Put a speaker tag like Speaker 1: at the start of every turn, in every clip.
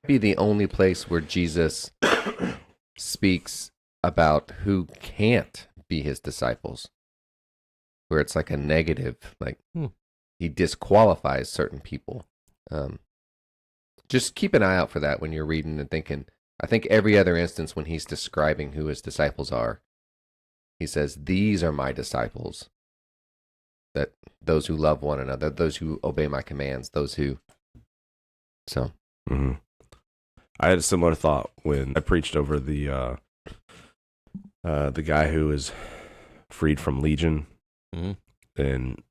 Speaker 1: Be the only place where Jesus speaks about who can't be his disciples, where it's like a negative, like he disqualifies certain people. Just keep an eye out for that when you're reading and thinking. I think every other instance when he's describing who his disciples are, he says, "These are my disciples, that those who love one another, those who obey my commands, those who." So,
Speaker 2: I had a similar thought when I preached over the guy who was freed from Legion, and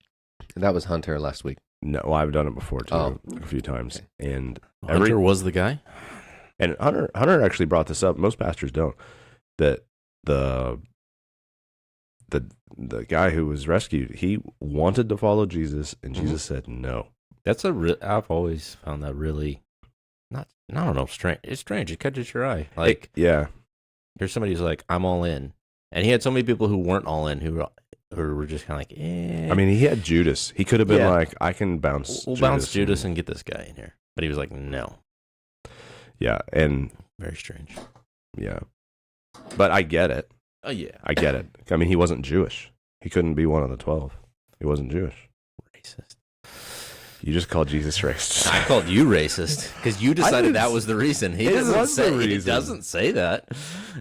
Speaker 1: that was Hunter last week.
Speaker 2: No, well, I've done it before too, a few times.
Speaker 1: Okay.
Speaker 2: And
Speaker 3: Hunter was the guy,
Speaker 2: and Hunter actually brought this up. Most pastors don't. That the guy who was rescued, he wanted to follow Jesus, and Jesus said no.
Speaker 3: That's I've always found that really I don't know, strange. It's strange. It catches your eye. Like,
Speaker 2: yeah,
Speaker 3: here's somebody who's like, I'm all in, and he had so many people who weren't all in, who were just kind of like, eh.
Speaker 2: I mean, he had Judas. He could have been like, I can bounce.
Speaker 3: We'll bounce Judas and get this guy in here, but he was like, no.
Speaker 2: Yeah, and
Speaker 3: very strange.
Speaker 2: Yeah, but I get it.
Speaker 3: Oh yeah,
Speaker 2: I get it. I mean, he wasn't Jewish. He couldn't be one of the 12. He wasn't Jewish.
Speaker 3: Racist.
Speaker 2: You just called Jesus racist.
Speaker 3: I called you racist because you decided that was the reason. He doesn't say. It doesn't say that.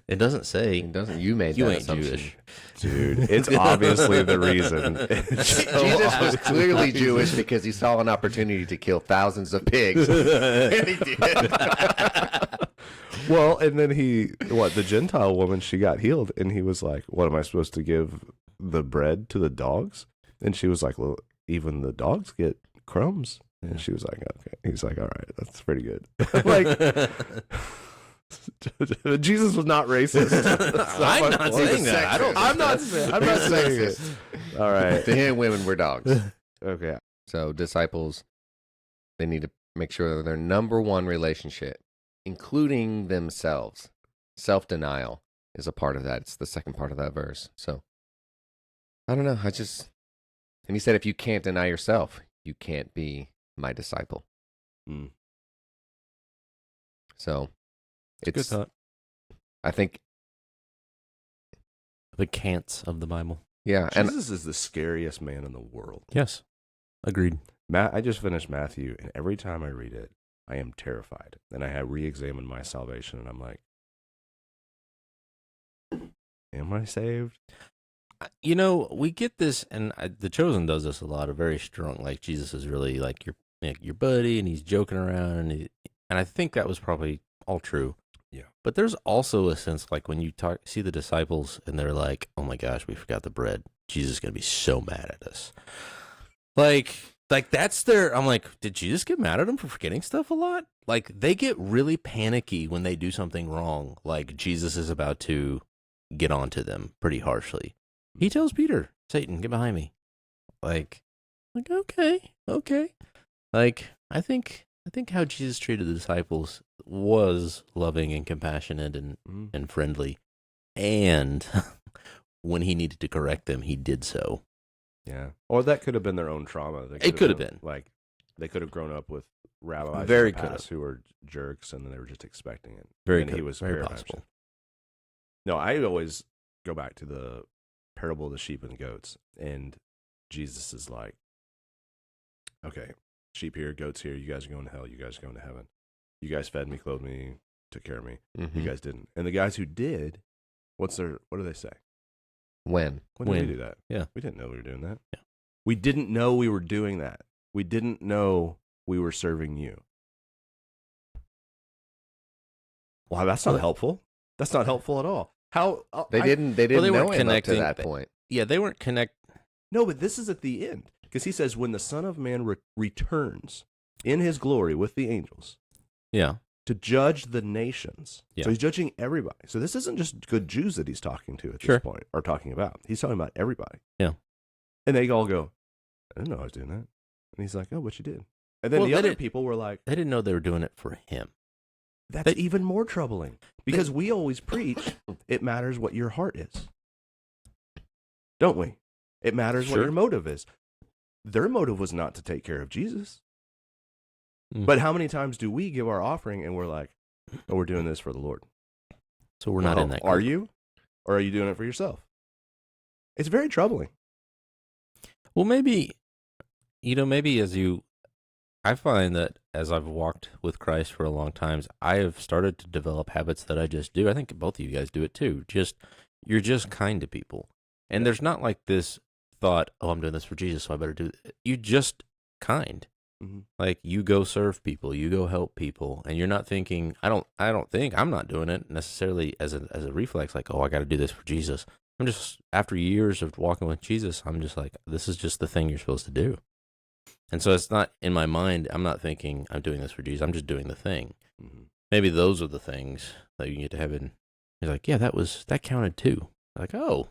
Speaker 3: It doesn't say.
Speaker 1: It doesn't. You made
Speaker 3: you
Speaker 1: that
Speaker 3: ain't
Speaker 1: assumption.
Speaker 3: Jewish,
Speaker 2: dude. It's obviously the reason.
Speaker 1: Jesus was clearly Jewish because he saw an opportunity to kill thousands of pigs, and he did.
Speaker 2: Well, and then the Gentile woman, she got healed, and he was like, "What am I supposed to give the bread to the dogs?" And she was like, "Well, even the dogs get crumbs." And she was like, "Okay." He's like, "All right, that's pretty good." Like, Jesus was not racist.
Speaker 3: I'm not saying that.
Speaker 2: I'm not saying it. All right.
Speaker 1: To him, women were dogs.
Speaker 2: Okay.
Speaker 1: So disciples, they need to make sure that their number one relationship, including themselves, self-denial, is a part of that. It's the second part of that verse. So I don't know. And he said, if you can't deny yourself, you can't be my disciple. So it's
Speaker 3: good thought.
Speaker 1: I think
Speaker 3: the can'ts of the Bible.
Speaker 1: Yeah,
Speaker 2: Jesus is the scariest man in the world.
Speaker 3: Yes, agreed.
Speaker 2: I just finished Matthew, and every time I read it, I am terrified. And I have re-examined my salvation, and I'm like, am I saved?
Speaker 3: You know, we get this, and The Chosen does this a lot. A very strong, like Jesus is really like your buddy, and he's joking around, and I think that was probably all true.
Speaker 2: Yeah.
Speaker 3: But there's also a sense like when you see the disciples, and they're like, "Oh my gosh, we forgot the bread. Jesus is gonna be so mad at us." Like that's their. I'm like, did Jesus get mad at them for forgetting stuff a lot? Like they get really panicky when they do something wrong. Like Jesus is about to get onto them pretty harshly. He tells Peter, "Satan, get behind me." Like okay. Like I think how Jesus treated the disciples was loving and compassionate and friendly, and when he needed to correct them, he did so.
Speaker 2: Yeah, or that could have been their own trauma.
Speaker 3: It could have been
Speaker 2: like they could have grown up with rabbis
Speaker 3: very
Speaker 2: in the past who were jerks, and then they were just expecting it. He was
Speaker 3: very possible.
Speaker 2: No, I always go back to the parable of the sheep and goats, and Jesus is like, okay, sheep here, goats here, you guys are going to hell, you guys are going to heaven. You guys fed me, clothed me, took care of me. You guys didn't. And the guys who did, what do they say?
Speaker 1: When
Speaker 2: did we do that?
Speaker 3: Yeah.
Speaker 2: We didn't know we were doing that.
Speaker 3: Yeah.
Speaker 2: We didn't know we were doing that. We didn't know we were serving you. Wow, that's not helpful. That's not helpful at all. How
Speaker 1: they didn't know him up to that point.
Speaker 3: Yeah, they weren't connect.
Speaker 2: No, but this is at the end, because he says when the Son of Man returns in his glory with the angels, to judge the nations.
Speaker 3: Yeah.
Speaker 2: So he's judging everybody. So this isn't just good Jews that he's talking to at this point, or talking about. He's talking about everybody.
Speaker 3: Yeah,
Speaker 2: and they all go, "I didn't know I was doing that," and he's like, "Oh, what you did?" And then the other people were like,
Speaker 3: "They didn't know they were doing it for him."
Speaker 2: That's even more troubling, because we always preach it matters what your heart is, don't we? It matters what your motive is. their motive was not to take care of Jesus.
Speaker 3: Mm.
Speaker 2: But how many times do we give our offering and we're like, oh, we're doing this for the Lord?
Speaker 3: So we're not in that group.
Speaker 2: Are you? Or are you doing it for yourself? It's very troubling.
Speaker 3: Well, maybe, I find that as I've walked with Christ for a long time, I have started to develop habits that I just do. I think both of you guys do it too. You're just kind to people. And there's not like this thought, oh, I'm doing this for Jesus, so I better do it. You're just kind.
Speaker 2: Mm-hmm.
Speaker 3: Like, you go serve people, you go help people, and you're not thinking, I'm not doing it necessarily as a reflex, like, oh, I got to do this for Jesus. I'm just, after years of walking with Jesus, I'm just like, this is just the thing you're supposed to do. And so it's not in my mind, I'm not thinking I'm doing this for Jesus, I'm just doing the thing.
Speaker 2: Mm-hmm.
Speaker 3: Maybe those are the things that you can get to heaven. You're like, yeah, that counted too. Like, oh,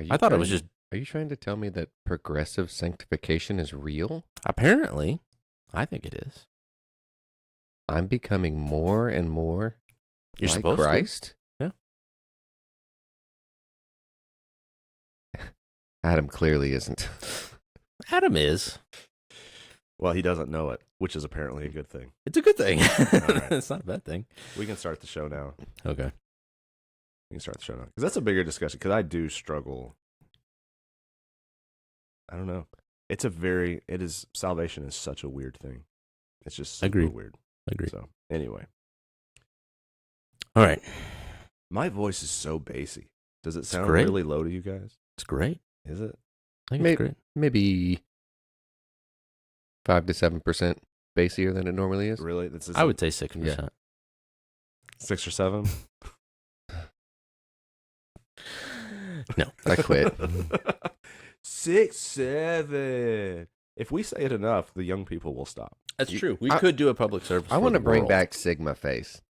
Speaker 3: I thought it was just.
Speaker 1: Are you trying to tell me that progressive sanctification is real?
Speaker 3: Apparently, I think it is.
Speaker 1: I'm becoming more and more
Speaker 3: You're
Speaker 1: like
Speaker 3: supposed
Speaker 1: Christ?
Speaker 3: to. Yeah.
Speaker 1: Adam clearly isn't.
Speaker 3: Adam is.
Speaker 2: Well, he doesn't know it, which is apparently a good thing.
Speaker 3: It's a good thing.
Speaker 2: Right.
Speaker 3: It's not a bad thing.
Speaker 2: We can start the show now.
Speaker 3: Okay.
Speaker 2: We can start the show now. Because that's a bigger discussion. Because I do struggle. I don't know. Salvation is such a weird thing. It's just super
Speaker 3: Agreed.
Speaker 2: weird.
Speaker 3: Agreed.
Speaker 2: So, anyway.
Speaker 3: All right.
Speaker 2: My voice is so bassy. Does it sound
Speaker 3: great.
Speaker 2: really low to you guys?
Speaker 3: It's great.
Speaker 2: Is it?
Speaker 3: I think it's great.
Speaker 1: Maybe 5 to 7% bassier than it normally is.
Speaker 2: Really?
Speaker 3: I would say 6%.
Speaker 1: Yeah.
Speaker 2: 6 or 7?
Speaker 3: No.
Speaker 1: I quit.
Speaker 2: 6, 7. If we say it enough, the young people will stop.
Speaker 3: That's true. We could do a public service.
Speaker 1: I want to bring back Sigma face.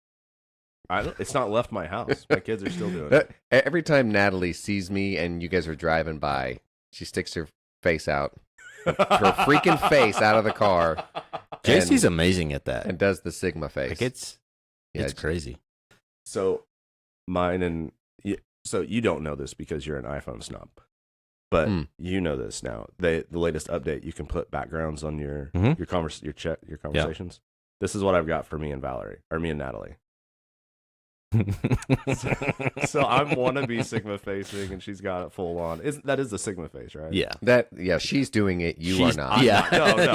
Speaker 2: It's not left my house. My kids are still doing it.
Speaker 1: Every time Natalie sees me and you guys are driving by, she sticks her face out, her freaking face out of the car.
Speaker 3: JC's amazing at that.
Speaker 1: And does the Sigma face.
Speaker 3: Like it's crazy.
Speaker 2: So so you don't know this because you're an iPhone snob, but you know this now. The latest update, you can put backgrounds on your conversations. This is what I've got for me and Natalie. So I'm wannabe Sigma facing, and she's got it full on. That is the Sigma face, right?
Speaker 3: Yeah.
Speaker 1: She's doing it. You are not.
Speaker 2: No.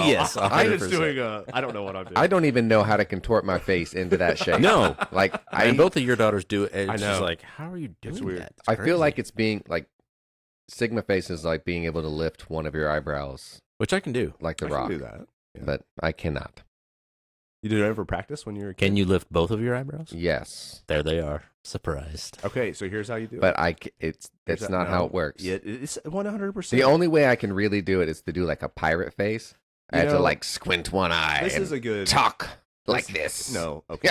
Speaker 3: Yes,
Speaker 2: I'm just doing I don't know what I'm doing.
Speaker 1: I don't even know how to contort my face into that shape.
Speaker 3: No.
Speaker 1: Like
Speaker 3: And both of your daughters do it. And
Speaker 2: I know.
Speaker 3: She's like, how are you doing
Speaker 2: It's weird.
Speaker 3: that? It's
Speaker 1: I feel
Speaker 3: crazy.
Speaker 1: like it's being like Sigma face is like being able to lift one of your eyebrows,
Speaker 3: Which I can do.
Speaker 1: like The
Speaker 2: I can
Speaker 1: Rock.
Speaker 2: do that. Yeah.
Speaker 1: But I cannot.
Speaker 2: You did it ever practice when you were a kid?
Speaker 3: Can you lift both of your eyebrows?
Speaker 1: Yes,
Speaker 3: There they are. Surprised.
Speaker 2: Okay, so here's how you do it.
Speaker 1: but it's not how it works.
Speaker 2: Yeah, it's 100%.
Speaker 1: The only way I can really do it is to do like a pirate face. I have to like squint one eye
Speaker 2: This
Speaker 1: and
Speaker 2: is a good
Speaker 1: talk like this.
Speaker 2: No, okay.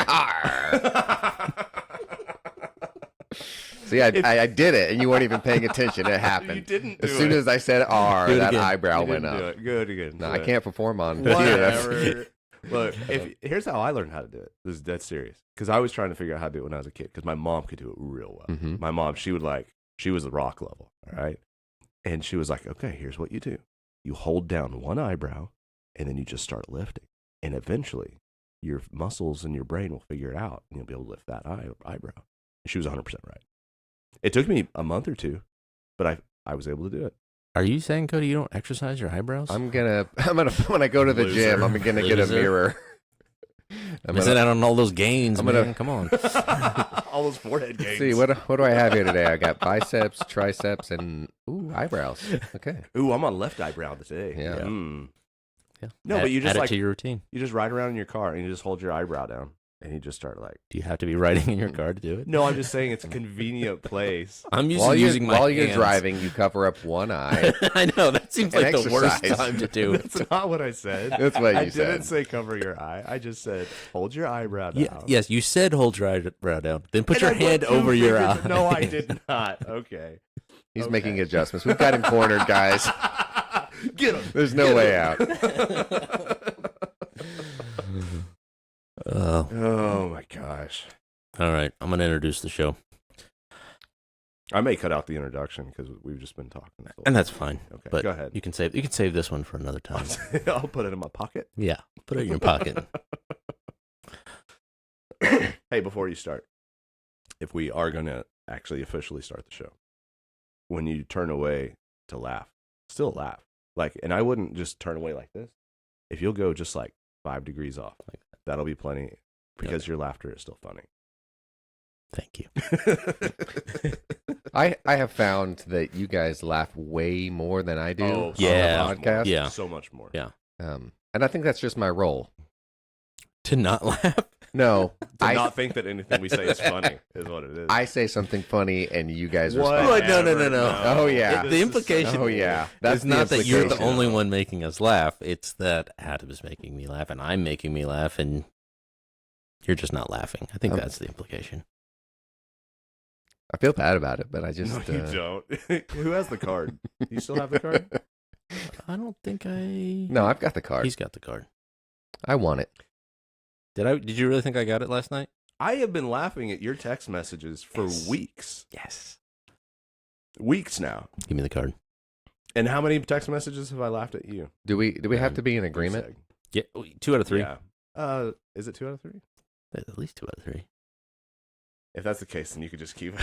Speaker 1: See, I did it, and you weren't even paying attention. It happened.
Speaker 2: You didn't do
Speaker 1: As soon
Speaker 2: it.
Speaker 1: as I said R,
Speaker 3: Do it
Speaker 1: that
Speaker 3: again.
Speaker 1: eyebrow
Speaker 2: You
Speaker 1: went
Speaker 2: didn't
Speaker 1: up.
Speaker 2: do it. Good.
Speaker 1: No, I can't perform on here.
Speaker 2: Whatever. Look, here's how I learned how to do it. This is dead serious. Because I was trying to figure out how to do it when I was a kid. Because my mom could do it real well.
Speaker 1: Mhm.
Speaker 2: My mom, she was the Rock level, all right? And she was like, okay, here's what you do. You hold down one eyebrow, and then you just start lifting. And eventually, your muscles and your brain will figure it out, and you'll be able to lift that eyebrow. And she was 100% right. It took me a month or two, but I was able to do it.
Speaker 3: Are you saying, Cody, you don't exercise your eyebrows?
Speaker 1: I'm gonna when I go to the gym, I'm gonna get a
Speaker 3: Loser.
Speaker 1: mirror. I'm
Speaker 3: Missing
Speaker 1: gonna
Speaker 3: out on all those gains,
Speaker 1: I'm
Speaker 3: man.
Speaker 1: gonna-
Speaker 3: Come on.
Speaker 2: All those forehead gains.
Speaker 1: see what do I have here today? I got biceps, triceps, and eyebrows. Okay.
Speaker 2: Ooh, I'm on left eyebrow today.
Speaker 1: Yeah.
Speaker 2: Mm.
Speaker 3: Yeah.
Speaker 2: No, but you just
Speaker 3: add
Speaker 2: like
Speaker 3: it to your routine.
Speaker 2: you just ride around in your car and you just hold your eyebrow down and you just start like.
Speaker 3: Do you have to be riding in your car to do it?
Speaker 2: No, I'm just saying it's a convenient place.
Speaker 3: I'm used
Speaker 1: While
Speaker 3: to
Speaker 1: you're,
Speaker 3: using my
Speaker 1: while you're
Speaker 3: hands.
Speaker 1: driving, you cover up one eye.
Speaker 3: I know that seems
Speaker 1: And
Speaker 3: like the worst
Speaker 1: exercise.
Speaker 3: time to do it.
Speaker 2: That's not what I said.
Speaker 1: That's what
Speaker 2: I
Speaker 1: you
Speaker 2: didn't
Speaker 1: said.
Speaker 2: say cover your eye. I just said hold your eyebrow down.
Speaker 3: Yes, you said hold your eyebrow down. Then put
Speaker 2: And
Speaker 3: your
Speaker 2: I put
Speaker 3: hand
Speaker 2: two
Speaker 3: over your
Speaker 2: fingers-
Speaker 3: eye.
Speaker 2: No, I did not. Okay.
Speaker 1: He's
Speaker 2: Okay.
Speaker 1: making adjustments. We've got him cornered, guys.
Speaker 2: Get him.
Speaker 1: There's no way out.
Speaker 3: Oh,
Speaker 2: Oh my gosh.
Speaker 3: all right. I'm gonna introduce the show.
Speaker 2: I may cut out the introduction because we've just been talking. So.
Speaker 3: And that's fine.
Speaker 2: Okay,
Speaker 3: But
Speaker 2: go ahead.
Speaker 3: You can save this one for another time.
Speaker 2: I'll put it in my pocket.
Speaker 3: Yeah, put it in your pocket.
Speaker 2: Hey, before you start, if we are going to actually officially start the show, when you turn away to laugh, still laugh. Like, and I wouldn't just turn away like this. If you'll go just like 5 degrees off, like that'll be plenty because your laughter is still funny.
Speaker 3: Thank you.
Speaker 1: I have found that you guys laugh way more than I do on
Speaker 3: yeah.
Speaker 1: the podcast.
Speaker 3: Yeah.
Speaker 2: So much more.
Speaker 3: Yeah.
Speaker 1: And I think that's just my role.
Speaker 3: To not laugh?
Speaker 1: No.
Speaker 2: To not think that anything we say is funny is what it is.
Speaker 1: I say something funny and you guys
Speaker 2: What?
Speaker 1: respond.
Speaker 3: No.
Speaker 1: Oh, yeah.
Speaker 3: The implication
Speaker 1: Oh, yeah.
Speaker 3: It's not that you're the
Speaker 1: implication.
Speaker 3: only one making us laugh. It's that Adam is making me laugh and I'm making me laugh and you're just not laughing. I think that's the implication.
Speaker 1: I feel bad about it, but I just...
Speaker 2: No, you don't. Who has the card? You still have the card?
Speaker 3: I don't think I...
Speaker 1: No, I've got the card.
Speaker 3: He's got the card.
Speaker 1: I want it.
Speaker 3: Did you really think I got it last night?
Speaker 2: I have been laughing at your text messages for weeks.
Speaker 3: Yes.
Speaker 2: Weeks now.
Speaker 3: Give me the card.
Speaker 2: And how many text messages have I laughed at you?
Speaker 1: Do we have to be in agreement?
Speaker 3: Yeah, 2 out of 3.
Speaker 2: Yeah. Is it 2 out of 3?
Speaker 3: At least 2 out of 3.
Speaker 2: If that's the case, then you could just keep it.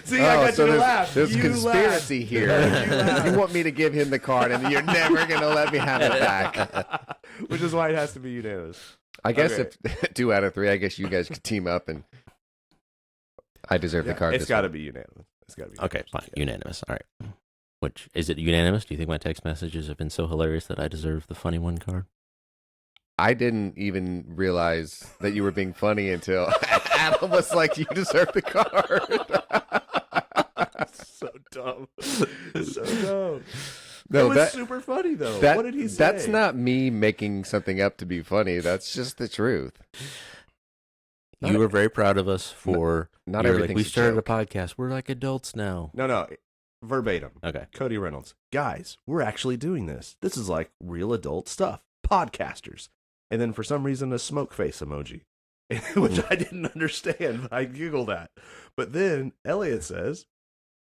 Speaker 2: See,
Speaker 1: Oh,
Speaker 2: I got
Speaker 1: so
Speaker 2: you to
Speaker 1: there's,
Speaker 2: laugh.
Speaker 1: There's
Speaker 2: You
Speaker 1: conspiracy
Speaker 2: laughed.
Speaker 1: here.
Speaker 2: laughed.
Speaker 1: You want me to give him the card, and you're never going to let me have it back.
Speaker 2: Which is why it has to be unanimous.
Speaker 1: I guess
Speaker 2: Okay.
Speaker 1: if 2 out of 3, I guess you guys could team up, and I deserve the card.
Speaker 2: It's got to be unanimous. It's got to be
Speaker 3: Okay,
Speaker 2: unanimous.
Speaker 3: fine. Unanimous. All right. Which, is it unanimous? Do you think my text messages have been so hilarious that I deserve the funny one card?
Speaker 1: I didn't even realize that you were being funny until Adam was like, "You deserve the card."
Speaker 2: So dumb. So dumb.
Speaker 1: No,
Speaker 2: it was
Speaker 1: that-
Speaker 2: super funny, though.
Speaker 1: That,
Speaker 2: What did he say?
Speaker 1: That's not me making something up to be funny. That's just the truth.
Speaker 3: You were very proud of us for...
Speaker 1: Not
Speaker 3: you were
Speaker 1: everything's
Speaker 3: like, we started
Speaker 1: a
Speaker 3: a
Speaker 1: joke.
Speaker 3: podcast. We're like adults now.
Speaker 2: No. Verbatim.
Speaker 3: Okay.
Speaker 2: Cody Reynolds. Guys, we're actually doing this. This is like real adult stuff. Podcasters. And then for some reason, a smoke face emoji, which I didn't understand. I Googled that. But then Elliot says,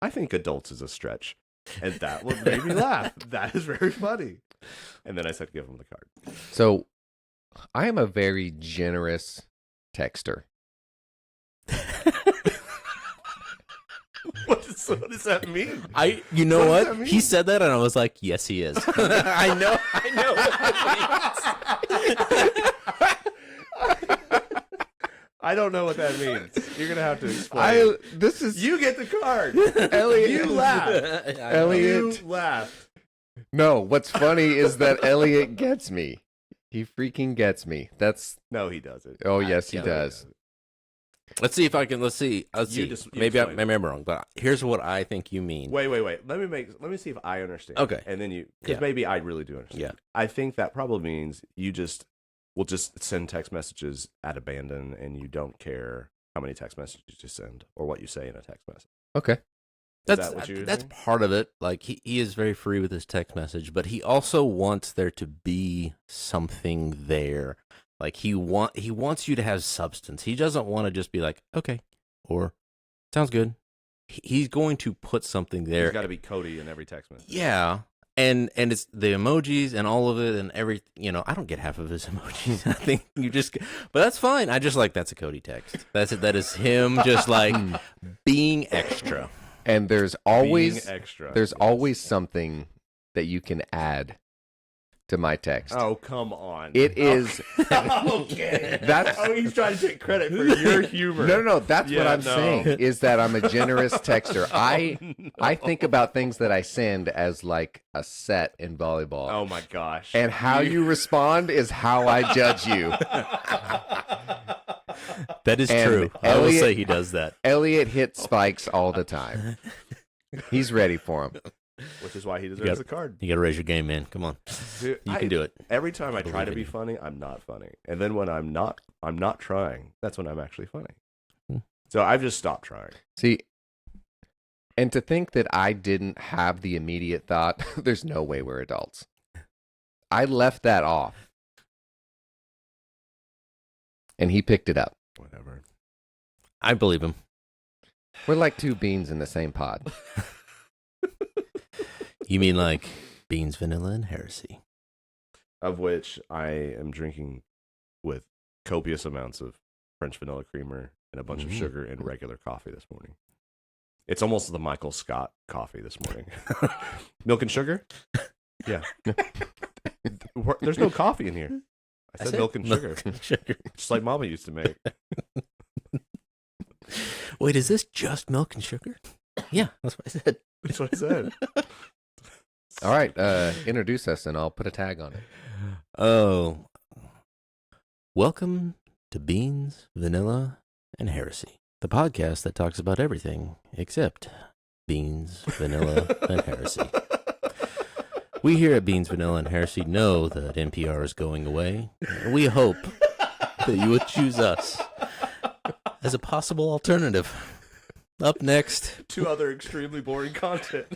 Speaker 2: I think adults is a stretch. And that what made me laugh. That is very funny. And then I said, give him the card.
Speaker 1: So, I am a very generous texter.
Speaker 2: What does that mean?
Speaker 3: You know
Speaker 2: What does
Speaker 3: what?
Speaker 2: that
Speaker 3: He
Speaker 2: mean?
Speaker 3: said that, and I was like, yes, he is. I know what that means.
Speaker 2: I don't know what that means. You're going to have to explain.
Speaker 1: This is
Speaker 2: You get the card.
Speaker 1: Elliot.
Speaker 2: You laugh.
Speaker 1: Elliot.
Speaker 2: You laugh.
Speaker 1: No, what's funny is that Elliot gets me. He freaking gets me. That's
Speaker 2: No, he doesn't.
Speaker 1: oh yes, he
Speaker 3: Yeah,
Speaker 1: does.
Speaker 3: Let's see if I can. Let's see.
Speaker 2: You
Speaker 3: Maybe
Speaker 2: explain.
Speaker 3: maybe I'm wrong, but here's what I think you mean.
Speaker 2: Wait. Let me see if I understand.
Speaker 3: Okay.
Speaker 2: And then because
Speaker 3: Yeah.
Speaker 2: maybe I really do understand.
Speaker 3: Yeah.
Speaker 2: I think that probably means you will just send text messages at abandon, and you don't care how many text messages you send or what you say in a text message.
Speaker 1: Okay.
Speaker 2: That what you're
Speaker 3: That's
Speaker 2: saying?
Speaker 3: part of it. Like he is very free with his text message, but he also wants there to be something there. Like he wants you to have substance. He doesn't want to just be like, okay, or sounds good. He's going to put something there.
Speaker 2: There's got to be Cody in every text message.
Speaker 3: Yeah. And it's the emojis and all of it and every, I don't get half of his emojis. I think but that's fine. I just like, that's a Cody text. That's it. That is him just like being extra.
Speaker 1: And there's always
Speaker 2: Being extra.
Speaker 1: there's
Speaker 2: Yes.
Speaker 1: always something that you can add to my text.
Speaker 2: Oh, come on.
Speaker 1: It is
Speaker 2: Okay.
Speaker 1: That's-
Speaker 2: he's trying to take credit for your humor.
Speaker 1: No. That's what
Speaker 2: Yeah,
Speaker 1: I'm
Speaker 2: no.
Speaker 1: saying is that I'm a generous texter. I think about things that I send as like a set in volleyball.
Speaker 2: Oh my gosh.
Speaker 1: And how you respond is how I judge you.
Speaker 3: That is
Speaker 1: And
Speaker 3: true. I will
Speaker 1: Elliot-
Speaker 3: say he does that.
Speaker 1: Elliot hits spikes all the time. He's ready for him.
Speaker 2: Which is why he
Speaker 3: got-
Speaker 2: deserves the card.
Speaker 3: You got to raise your game, man. Come on.
Speaker 2: Dude,
Speaker 3: You can do it.
Speaker 2: Every time I
Speaker 3: believe
Speaker 2: try to
Speaker 3: in
Speaker 2: be
Speaker 3: you.
Speaker 2: funny, I'm not funny. And then when I'm not trying. That's when I'm actually funny.
Speaker 3: Hmm.
Speaker 2: So I've just stopped trying.
Speaker 1: See, and to think that I didn't have the immediate thought, there's no way we're adults. I left that off. And he picked it up.
Speaker 2: Whatever.
Speaker 3: I believe him.
Speaker 1: We're like two beans in the same pod.
Speaker 3: You mean like beans, vanilla, and heresy?
Speaker 2: Of which I am drinking with copious amounts of French vanilla creamer and a bunch of sugar and regular coffee this morning. It's almost the Michael Scott coffee this morning. Milk and sugar? Yeah. There's no coffee in here. I said milk and sugar. Just like Mama used to make.
Speaker 3: Wait, is this just milk and sugar? Yeah, that's what I said.
Speaker 2: That's what I said.
Speaker 1: All right, introduce us and I'll put a tag on it.
Speaker 3: Oh. Welcome to Beans, Vanilla, and Heresy, the podcast that talks about everything except beans, vanilla, and heresy. We here at Beans, Vanilla, and Heresy know that NPR is going away, and we hope that you would choose us as a possible alternative. Up next,
Speaker 2: Two other extremely boring content.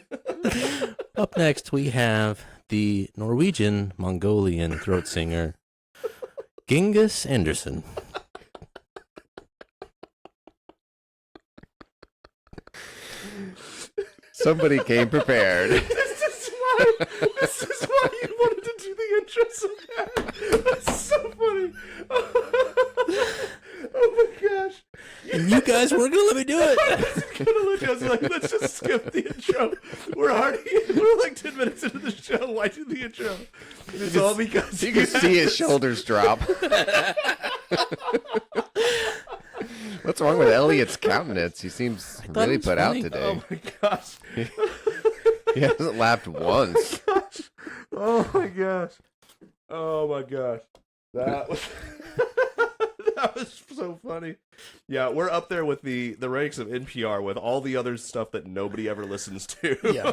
Speaker 3: Up next, we have the Norwegian Mongolian throat singer, Genghis Anderson.
Speaker 1: Somebody came prepared.
Speaker 2: This is why you wanted to do the intro so bad. That's so funny. Oh my gosh.
Speaker 3: And you guys weren't going to let me do it.
Speaker 2: I was like, let's just skip the intro. We're like 10 minutes into the show. Why do the intro? It's all because
Speaker 1: You can see his shoulders drop. What's wrong with Elliot's countenance? He seems
Speaker 3: thought
Speaker 1: really
Speaker 3: it was
Speaker 1: put
Speaker 3: funny.
Speaker 1: out today.
Speaker 2: Oh my gosh.
Speaker 1: He hasn't laughed once.
Speaker 2: Oh my gosh. Oh my gosh. That was that was so funny. Yeah, we're up there with the ranks of NPR with all the other stuff that nobody ever listens to.
Speaker 3: Yeah.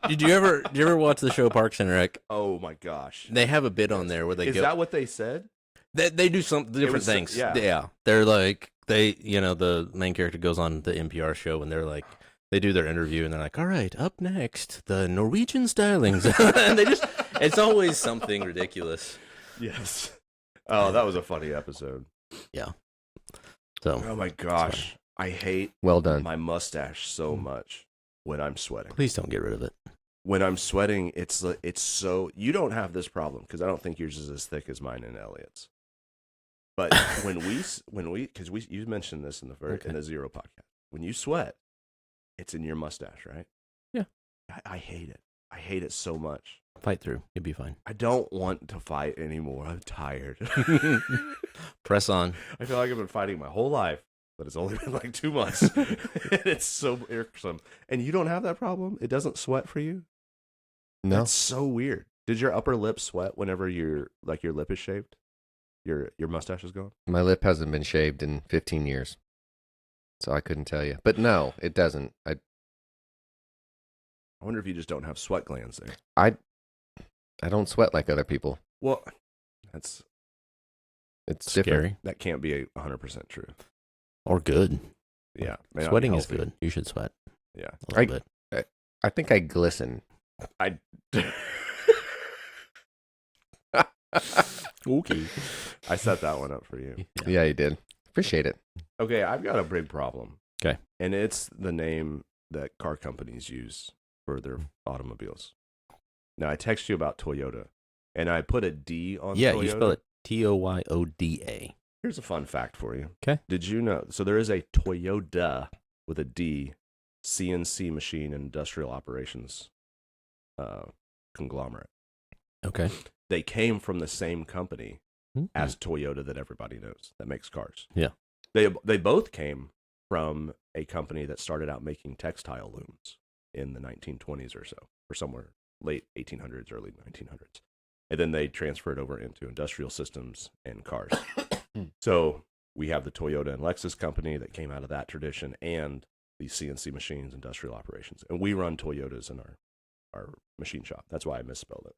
Speaker 3: Did you ever watch the show Parks and Rec?
Speaker 2: Oh my gosh.
Speaker 3: They have a bit on there where they
Speaker 2: Is
Speaker 3: go.
Speaker 2: that what they said?
Speaker 3: They do some different
Speaker 2: was-
Speaker 3: things.
Speaker 2: yeah.
Speaker 3: They're like the main character goes on the NPR show and they're like they do their interview and they're like, all right, up next, the Norwegian stylings. And it's always something ridiculous.
Speaker 2: Yes. Oh, that was a funny episode.
Speaker 3: Yeah. So
Speaker 2: Oh my gosh. I hate
Speaker 1: Well done.
Speaker 2: my mustache so much when I'm sweating.
Speaker 3: please don't get rid of it.
Speaker 2: When I'm sweating, it's so you don't have this problem because I don't think yours is as thick as mine and Elliot's. But when we because you mentioned this in the Zero podcast, when you sweat, it's in your mustache, right?
Speaker 3: Yeah.
Speaker 2: I hate it. I hate it so much.
Speaker 3: Fight through. You'll be fine.
Speaker 2: I don't want to fight anymore. I'm tired.
Speaker 3: Press on.
Speaker 2: I feel like I've been fighting my whole life, but it's only been like 2 months. And it's so irksome. And you don't have that problem? It doesn't sweat for you?
Speaker 1: No.
Speaker 2: That's so weird. Did your upper lip sweat whenever your lip is shaved? Your mustache is gone?
Speaker 1: My lip hasn't been shaved in 15 years. So I couldn't tell you. But no, it doesn't.
Speaker 2: I wonder if you just don't have sweat glands there.
Speaker 1: I don't sweat like other people.
Speaker 2: Well,
Speaker 1: It's
Speaker 3: Scary.
Speaker 1: different.
Speaker 2: that can't be 100% true.
Speaker 3: Or good.
Speaker 2: Yeah. may not be
Speaker 3: Sweating is
Speaker 2: healthy.
Speaker 3: good. You should sweat
Speaker 2: Yeah.
Speaker 3: a little bit.
Speaker 1: I think I glisten.
Speaker 2: I
Speaker 3: Okay.
Speaker 2: I set that one up for you.
Speaker 1: Yeah, you did. Appreciate it.
Speaker 2: Okay, I've got a big problem.
Speaker 3: Okay.
Speaker 2: And it's the name that car companies use for their automobiles. Now, I text you about Toyota, and I put a D on
Speaker 3: Yeah,
Speaker 2: Toyota.
Speaker 3: you spell it Tyoyoda.
Speaker 2: Here's a fun fact for you.
Speaker 3: Okay.
Speaker 2: Did you know? So there is a Toyota with a D CNC machine and industrial operations conglomerate.
Speaker 3: Okay.
Speaker 2: They came from the same company
Speaker 3: Mm-hmm.
Speaker 2: as Toyota that everybody knows that makes cars.
Speaker 3: Yeah.
Speaker 2: They both came from a company that started out making textile looms in the 1920s or so, or somewhere late 1800s, early 1900s. And then they transferred over into industrial systems and cars. So we have the Toyota and Lexus company that came out of that tradition and the CNC machines, industrial operations. And we run Toyotas in our machine shop. That's why I misspelled it.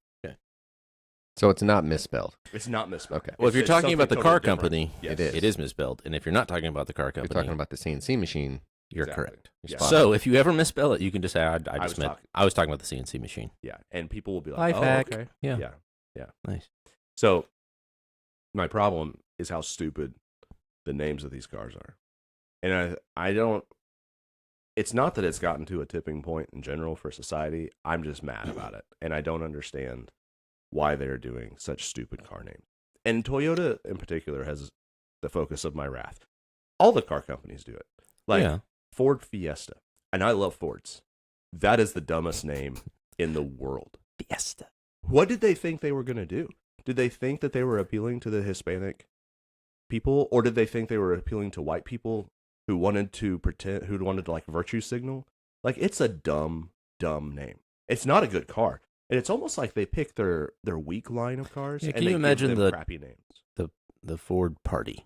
Speaker 1: So it's not misspelled.
Speaker 2: It's not misspelled.
Speaker 1: Okay.
Speaker 3: Well, if you're
Speaker 2: It's
Speaker 3: talking about the
Speaker 2: something
Speaker 3: car
Speaker 2: totally different.
Speaker 3: company,
Speaker 2: Yes.
Speaker 3: it is misspelled. And if you're not talking about the car
Speaker 1: You're
Speaker 3: company,
Speaker 1: talking about the CNC machine.
Speaker 3: you're
Speaker 2: Exactly.
Speaker 3: correct.
Speaker 2: Yeah.
Speaker 1: Spot
Speaker 3: So if you ever misspell it, you can just say, I
Speaker 2: was
Speaker 3: just meant,
Speaker 2: talking-
Speaker 3: I was talking about the CNC machine.
Speaker 2: Yeah, and people will be like,
Speaker 3: Life
Speaker 2: "Oh,
Speaker 3: hack.
Speaker 2: okay,
Speaker 3: Yeah.
Speaker 2: yeah."
Speaker 3: Nice.
Speaker 2: So my problem is how stupid the names of these cars are. And I don't. It's not that it's gotten to a tipping point in general for society. I'm just mad about it, and I don't understand why they're doing such stupid car names. And Toyota, in particular, has the focus of my wrath. All the car companies do it. Like
Speaker 3: Yeah.
Speaker 2: Ford Fiesta, and I love Fords. That is the dumbest name in the world.
Speaker 3: Fiesta.
Speaker 2: What did they think they were going to do? Did they think that they were appealing to the Hispanic people, or did they think they were appealing to white people who wanted to like virtue signal? Like, it's a dumb name. It's not a good car, and it's almost like they pick their weak line of cars.
Speaker 3: Yeah,
Speaker 2: and
Speaker 3: can
Speaker 2: they
Speaker 3: you imagine
Speaker 2: give them
Speaker 3: the
Speaker 2: crappy names?
Speaker 3: The Ford Party?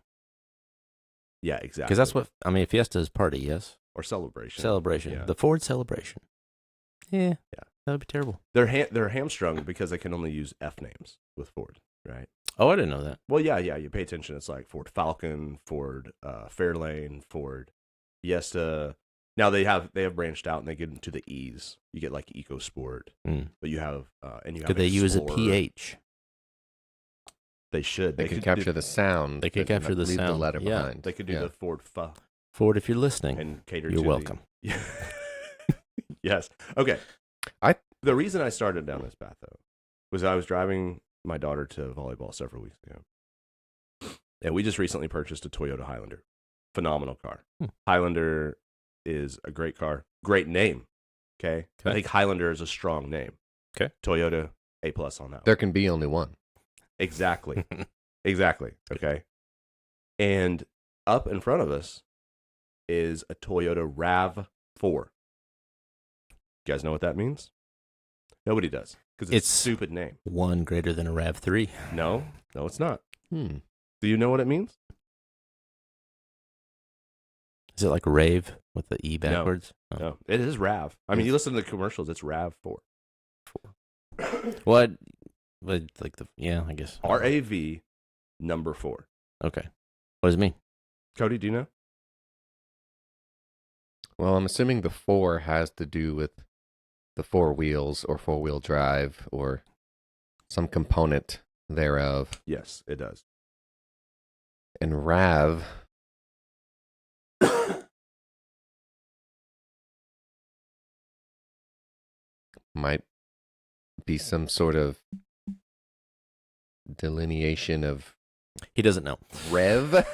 Speaker 2: Yeah, exactly.
Speaker 3: Because that's what I mean. Fiesta is party, yes.
Speaker 2: or celebration.
Speaker 3: Celebration.
Speaker 2: Yeah.
Speaker 3: The Ford celebration. Yeah.
Speaker 2: Yeah.
Speaker 3: That would be terrible.
Speaker 2: They're hamstrung because they can only use F names with Ford, right?
Speaker 3: Oh, I didn't know that.
Speaker 2: Well, yeah. You pay attention. It's like Ford Falcon, Ford Fairlane, Ford Fiesta. Now they have branched out and they get into the E's. You get like EcoSport, but you have
Speaker 3: Could they use a
Speaker 2: Explorer.
Speaker 3: PH?
Speaker 2: They should.
Speaker 1: They can capture the sound.
Speaker 3: They can
Speaker 1: but
Speaker 3: capture the
Speaker 1: leave the
Speaker 3: sound.
Speaker 1: letter
Speaker 3: Yeah.
Speaker 1: behind.
Speaker 2: They could do
Speaker 1: Yeah.
Speaker 2: the Ford Fa
Speaker 3: Ford, if you're listening,
Speaker 2: and cater.
Speaker 3: you're
Speaker 2: to
Speaker 3: welcome.
Speaker 2: The, yes. Okay. The reason I started down this path though was I was driving my daughter to volleyball several weeks ago, and we just recently purchased a Toyota Highlander. Phenomenal car. Highlander is a great car. Great name. Okay. I think Highlander is a strong name.
Speaker 3: Okay.
Speaker 2: Toyota A+ on that.
Speaker 1: There can be only one.
Speaker 2: Exactly. Exactly. Okay. And up in front of us is a Toyota RAV4. You guys know what that means? Nobody does because it's a stupid name.
Speaker 3: One greater than a RAV3.
Speaker 2: No, it's not.
Speaker 1: Hmm.
Speaker 2: Do you know what it means?
Speaker 3: Is it like rave with the E backwards?
Speaker 2: No, it is RAV. I mean, you listen to the commercials, it's RAV4.
Speaker 3: What? Like I guess.
Speaker 2: RAV number 4.
Speaker 3: Okay. What does it mean?
Speaker 2: Cody, do you know?
Speaker 1: Well, I'm assuming the 4 has to do with the 4 wheels or 4-wheel drive or some component thereof.
Speaker 2: Yes, it does.
Speaker 1: And RAV might be some sort of delineation of
Speaker 3: He doesn't know.
Speaker 1: rev.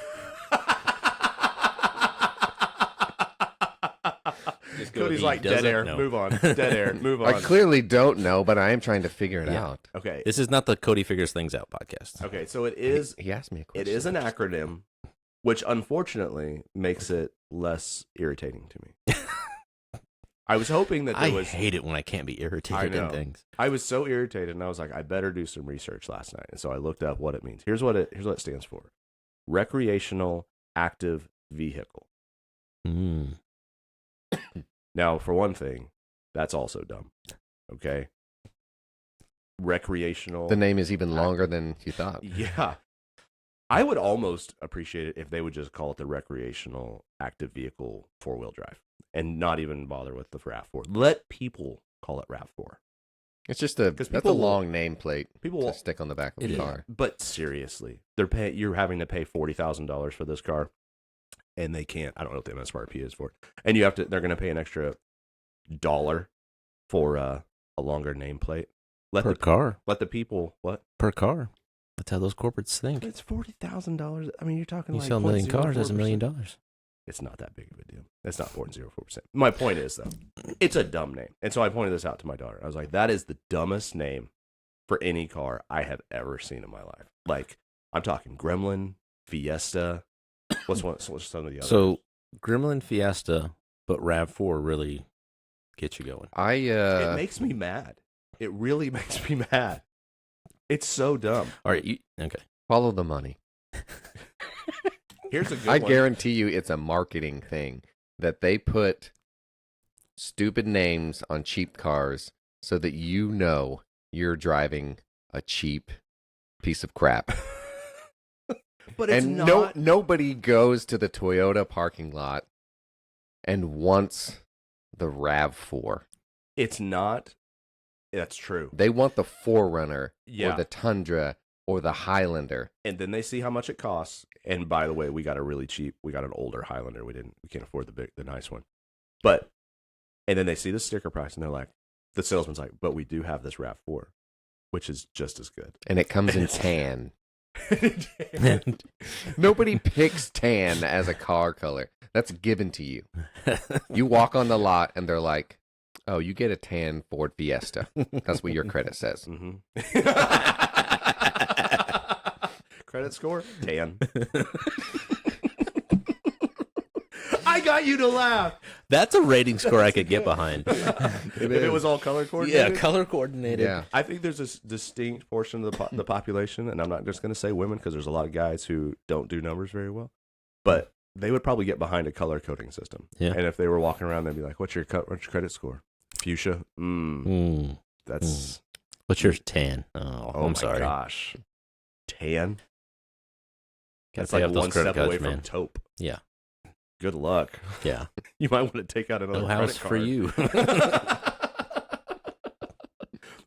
Speaker 2: Cody's like, dead
Speaker 3: doesn't
Speaker 2: air,
Speaker 3: know.
Speaker 2: move on. Dead air, move on.
Speaker 1: I clearly don't know, but I am trying to figure it
Speaker 3: Yeah.
Speaker 1: out.
Speaker 2: Okay.
Speaker 3: This is not the Cody Figures Things Out podcast.
Speaker 2: Okay, so it is
Speaker 1: He asked me a question.
Speaker 2: it is an acronym, which unfortunately makes it less irritating to me. I was hoping that there
Speaker 3: I
Speaker 2: was
Speaker 3: hate it when I can't be irritated
Speaker 2: I know.
Speaker 3: in things.
Speaker 2: I was so irritated, and I was like, I better do some research last night. And so I looked up what it means. Here's what it stands for: recreational active vehicle.
Speaker 3: Mm.
Speaker 2: Now, for one thing, that's also dumb. Okay, recreational.
Speaker 1: The name is even longer than you thought.
Speaker 2: Yeah, I would almost appreciate it if they would just call it the recreational active vehicle 4-wheel drive, and not even bother with the RAV4. Let people call it RAV4.
Speaker 1: It's just that's a
Speaker 2: people will-
Speaker 1: long nameplate
Speaker 2: People
Speaker 1: to
Speaker 2: will
Speaker 1: stick on the back of
Speaker 3: It
Speaker 1: the
Speaker 3: is.
Speaker 1: car.
Speaker 2: But seriously, you're having to pay $40,000 for this car, and they can't. I don't know what the MSRP is for it, and they're going to pay an extra $1 for a longer nameplate.
Speaker 3: Per car.
Speaker 2: Let the people what?
Speaker 3: Per car. That's how those corporates think.
Speaker 2: It's $40,000. I mean, you're talking
Speaker 3: You
Speaker 2: like
Speaker 3: sell a million cars,
Speaker 2: 0.04%.
Speaker 3: that's $1 million.
Speaker 2: It's not that big of a deal. It's not 0.04%. My point is though, it's a dumb name, and so I pointed this out to my daughter. I was like, that is the dumbest name for any car I have ever seen in my life. Like, I'm talking Gremlin, Fiesta. What's some of the others?
Speaker 3: So, Gremlin Fiesta, but RAV4 really gets you going.
Speaker 2: It makes me mad. It really makes me mad. It's so dumb.
Speaker 3: All right, okay.
Speaker 1: Follow the money.
Speaker 2: Here's a good
Speaker 1: I
Speaker 2: one.
Speaker 1: guarantee you it's a marketing thing that they put stupid names on cheap cars so that you know you're driving a cheap piece of crap.
Speaker 2: But it's
Speaker 1: And
Speaker 2: not.
Speaker 1: nobody goes to the Toyota parking lot and wants the RAV4.
Speaker 2: It's not. That's true.
Speaker 1: They want the 4Runner
Speaker 2: Yeah.
Speaker 1: or the Tundra or the Highlander.
Speaker 2: And then they see how much it costs. And by the way, we got an older Highlander. We can't afford the nice one. But, and then they see the sticker price and they're like, the salesman's like, but we do have this RAV4, which is just as good.
Speaker 1: And it comes in tan. Nobody picks tan as a car color. That's given to you. You walk on the lot and they're like, oh, you get a tan Ford Fiesta. That's what your credit says.
Speaker 2: Credit score? Tan. I got you to laugh.
Speaker 3: That's a rating score I could get behind.
Speaker 2: If it was all color coordinated?
Speaker 3: Yeah, color coordinated.
Speaker 1: Yeah.
Speaker 2: I think there's a distinct portion of the population, and I'm not just going to say women because there's a lot of guys who don't do numbers very well, but they would probably get behind a color coding system.
Speaker 3: Yeah.
Speaker 2: And if they were walking around, they'd be like, what's your credit score? Fuchsia? That's...
Speaker 3: What's yours? Tan. Oh,
Speaker 2: Oh
Speaker 3: I'm
Speaker 2: my
Speaker 3: sorry.
Speaker 2: gosh. Tan?
Speaker 3: Gotta
Speaker 2: That's
Speaker 3: pay
Speaker 2: like
Speaker 3: off those
Speaker 2: one
Speaker 3: credit
Speaker 2: step
Speaker 3: cards,
Speaker 2: away
Speaker 3: man.
Speaker 2: from taupe.
Speaker 3: Yeah.
Speaker 2: Good luck.
Speaker 3: Yeah.
Speaker 2: You might want to take out another
Speaker 3: No
Speaker 2: credit
Speaker 3: house
Speaker 2: card.
Speaker 3: for you.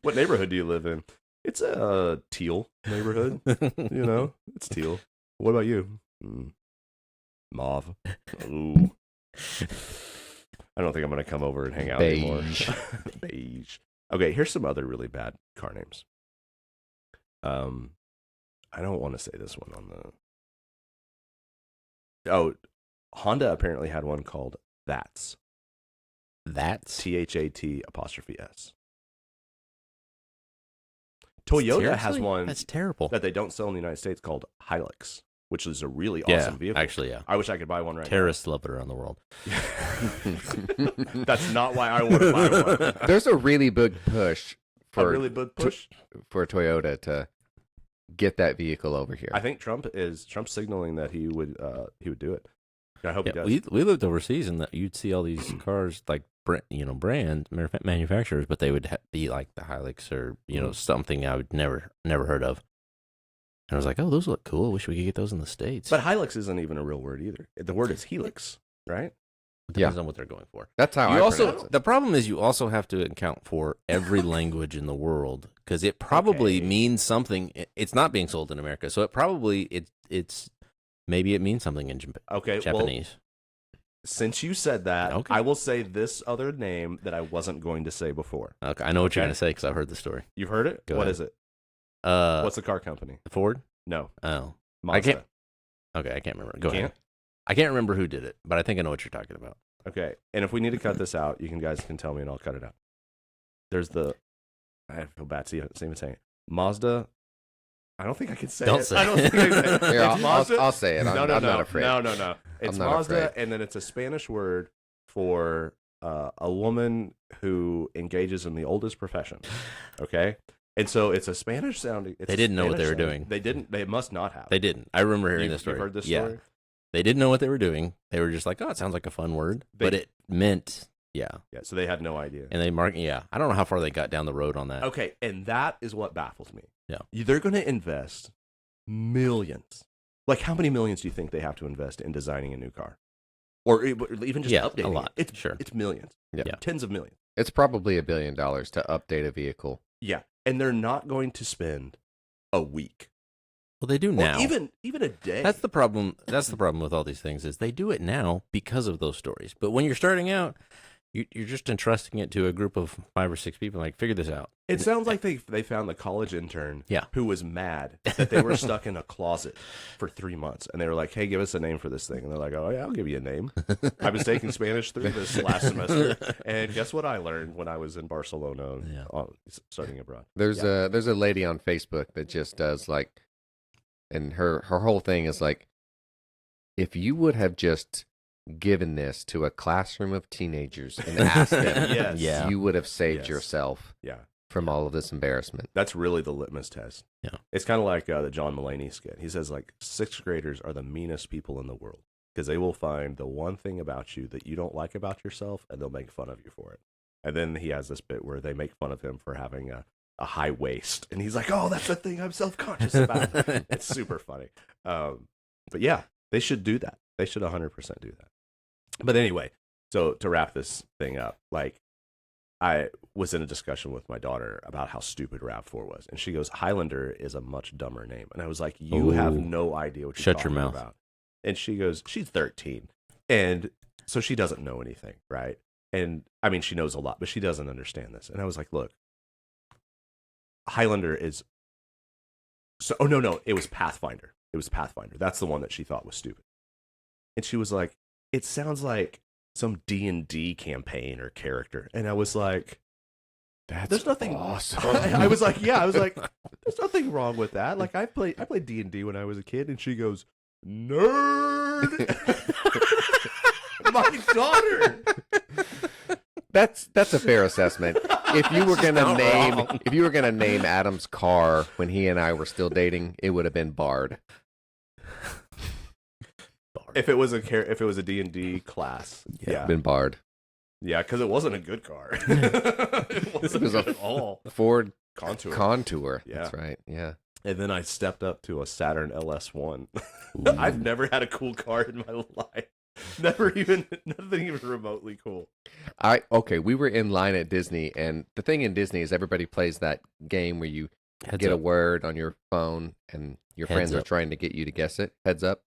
Speaker 2: What neighborhood do you live in? It's a teal neighborhood. You know, it's teal. What about you? Mauve. Ooh. I don't think I'm going to come over and hang out anymore. Beige. Okay, here's some other really bad car names. I don't want to say this one on the... Oh, Honda apparently had one called That's.
Speaker 3: That's
Speaker 2: THAT''S. Toyota has
Speaker 3: Seriously?
Speaker 2: one
Speaker 3: That's terrible.
Speaker 2: that they don't sell in the United States called Hilux, which is a really
Speaker 3: Yeah,
Speaker 2: awesome vehicle.
Speaker 3: actually, yeah.
Speaker 2: I wish I could buy one right
Speaker 3: Terrorists love it around the world.
Speaker 2: now. That's not why I want to buy one.
Speaker 1: There's a really big push
Speaker 2: A
Speaker 1: for
Speaker 2: really big push.
Speaker 1: for Toyota to get that vehicle over here.
Speaker 2: I think Trump's signaling that he would do it. I hope he
Speaker 3: Yeah,
Speaker 2: does.
Speaker 3: we lived overseas, and you'd see all these cars like brand manufacturers, but they would be like the Hilux or something I would never heard of. And I was like, oh, those look cool. Wish we could get those in the States.
Speaker 2: But Hilux isn't even a real word either. The word is helix, right?
Speaker 3: Depends on what they're going for.
Speaker 1: That's how
Speaker 3: You
Speaker 1: I
Speaker 3: also
Speaker 1: pronounce it.
Speaker 3: the problem is you also have to account for every language in the world because it probably
Speaker 2: Okay.
Speaker 3: means something. It's not being sold in America, so it probably it's maybe it means something in
Speaker 2: Okay, well,
Speaker 3: Japanese.
Speaker 2: since you said that,
Speaker 3: Okay.
Speaker 2: I will say this other name that I wasn't going to say before.
Speaker 3: Okay, I know what you're
Speaker 2: Okay.
Speaker 3: gonna say because I've heard the story.
Speaker 2: You've heard it?
Speaker 3: Go
Speaker 2: What
Speaker 3: ahead.
Speaker 2: is it?
Speaker 3: Uh,
Speaker 2: What's the car company?
Speaker 3: Ford?
Speaker 2: No.
Speaker 3: Oh,
Speaker 2: Mazda.
Speaker 3: I can't. Okay, I can't remember. Go ahead.
Speaker 2: Can't?
Speaker 3: I can't remember who did it, but I think I know what you're talking about.
Speaker 2: Okay. And if we need to cut this out, you guys can tell me and I'll cut it out. There's I feel bad seeing saying it. Mazda. I don't think I can say
Speaker 3: Don't
Speaker 2: it.
Speaker 3: say
Speaker 2: I don't think I can say it.
Speaker 1: Here,
Speaker 2: It's Mazda.
Speaker 1: I'll say it. I'm not afraid.
Speaker 2: No. It's
Speaker 1: not
Speaker 2: Mazda,
Speaker 1: afraid.
Speaker 2: and then it's a Spanish word for a woman who engages in the oldest profession. Okay? And so it's a Spanish sounding.
Speaker 3: They didn't know what they were doing.
Speaker 2: They didn't. They must not have.
Speaker 3: They didn't. I remember hearing
Speaker 2: You've-
Speaker 3: this story.
Speaker 2: You've heard this
Speaker 3: Yeah.
Speaker 2: story?
Speaker 3: They didn't know what they were doing. They were just like, oh, it sounds like a fun word, but it meant yeah.
Speaker 2: So they had no idea.
Speaker 3: And they marked yeah. I don't know how far they got down the road on that.
Speaker 2: Okay, and that is what baffles me.
Speaker 3: Yeah.
Speaker 2: They're going to invest millions. Like, how many millions do you think they have to invest in designing a new car? Or even just
Speaker 3: Yeah,
Speaker 2: updating
Speaker 3: a lot.
Speaker 2: it?
Speaker 3: Sure.
Speaker 2: It's millions.
Speaker 1: Yeah.
Speaker 2: Tens of millions.
Speaker 1: It's probably $1 billion to update a vehicle.
Speaker 2: Yeah. And they're not going to spend a week.
Speaker 3: Well, they do now.
Speaker 2: Or even a day.
Speaker 3: That's the problem. That's the problem with all these things is they do it now because of those stories. But when you're starting out, you're just entrusting it to a group of 5 or 6 people. Like, figure this out.
Speaker 2: It sounds like they found the college intern
Speaker 3: Yeah.
Speaker 2: who was mad that they were stuck in a closet for 3 months. And they were like, hey, give us a name for this thing. And they're like, oh, yeah, I'll give you a name. I was taking Spanish through this last semester. And guess what I learned when I was in Barcelona studying abroad?
Speaker 1: There's a lady on Facebook that just does like, and her whole thing is like, if you would have just given this to a classroom of teenagers and asked them,
Speaker 2: Yes.
Speaker 3: Yeah.
Speaker 1: you would have saved
Speaker 2: Yes.
Speaker 1: yourself
Speaker 2: Yeah.
Speaker 1: from all of this embarrassment.
Speaker 2: That's really the litmus test.
Speaker 3: Yeah.
Speaker 2: It's kind of like the John Mulaney skit. He says, like, 6th graders are the meanest people in the world because they will find the one thing about you that you don't like about yourself and they'll make fun of you for it. And then he has this bit where they make fun of him for having a high waist. And he's like, oh, that's the thing I'm self-conscious about. It's super funny. But yeah, they should do that. They should 100% do that. But anyway, so to wrap this thing up, like, I was in a discussion with my daughter about how stupid RAV4 was, and she goes, "Highlander is a much dumber name." And I was like, "You have
Speaker 3: Ooh.
Speaker 2: no idea what you're
Speaker 3: Shut your
Speaker 2: talking
Speaker 3: mouth.
Speaker 2: about." And she goes, "She's 13, and so she doesn't know anything, right?" And I mean, she knows a lot, but she doesn't understand this. And I was like, "Look, Highlander is so." Oh no, it was Pathfinder. It was Pathfinder. That's the one that she thought was stupid. And she was like, "It sounds like some D&D campaign or character." And I was like, "There's nothing
Speaker 1: awesome."
Speaker 2: I was like, "Yeah." I was like, "There's nothing wrong with that." Like I played D&D when I was a kid, and she goes, "Nerd." My daughter.
Speaker 1: That's a fair assessment. If you were gonna name Adam's car when he and I were still dating, it would have been Bard.
Speaker 2: If it was a D&D class, yeah,
Speaker 1: Been Bard.
Speaker 2: yeah, because it wasn't a good car. It wasn't
Speaker 1: was a
Speaker 2: good at all.
Speaker 1: Ford
Speaker 2: Contour.
Speaker 1: Contour.
Speaker 2: Yeah.
Speaker 1: That's right. Yeah.
Speaker 2: And then I stepped up to a Saturn LS1.
Speaker 3: Ooh.
Speaker 2: I've never had a cool car in my life. Nothing even remotely cool.
Speaker 1: We were in line at Disney, and the thing in Disney is everybody plays that game where you
Speaker 3: Heads
Speaker 1: get a
Speaker 3: up.
Speaker 1: word on your phone and your
Speaker 3: Heads
Speaker 1: friends are
Speaker 3: up.
Speaker 1: trying to get you to guess it. Heads up.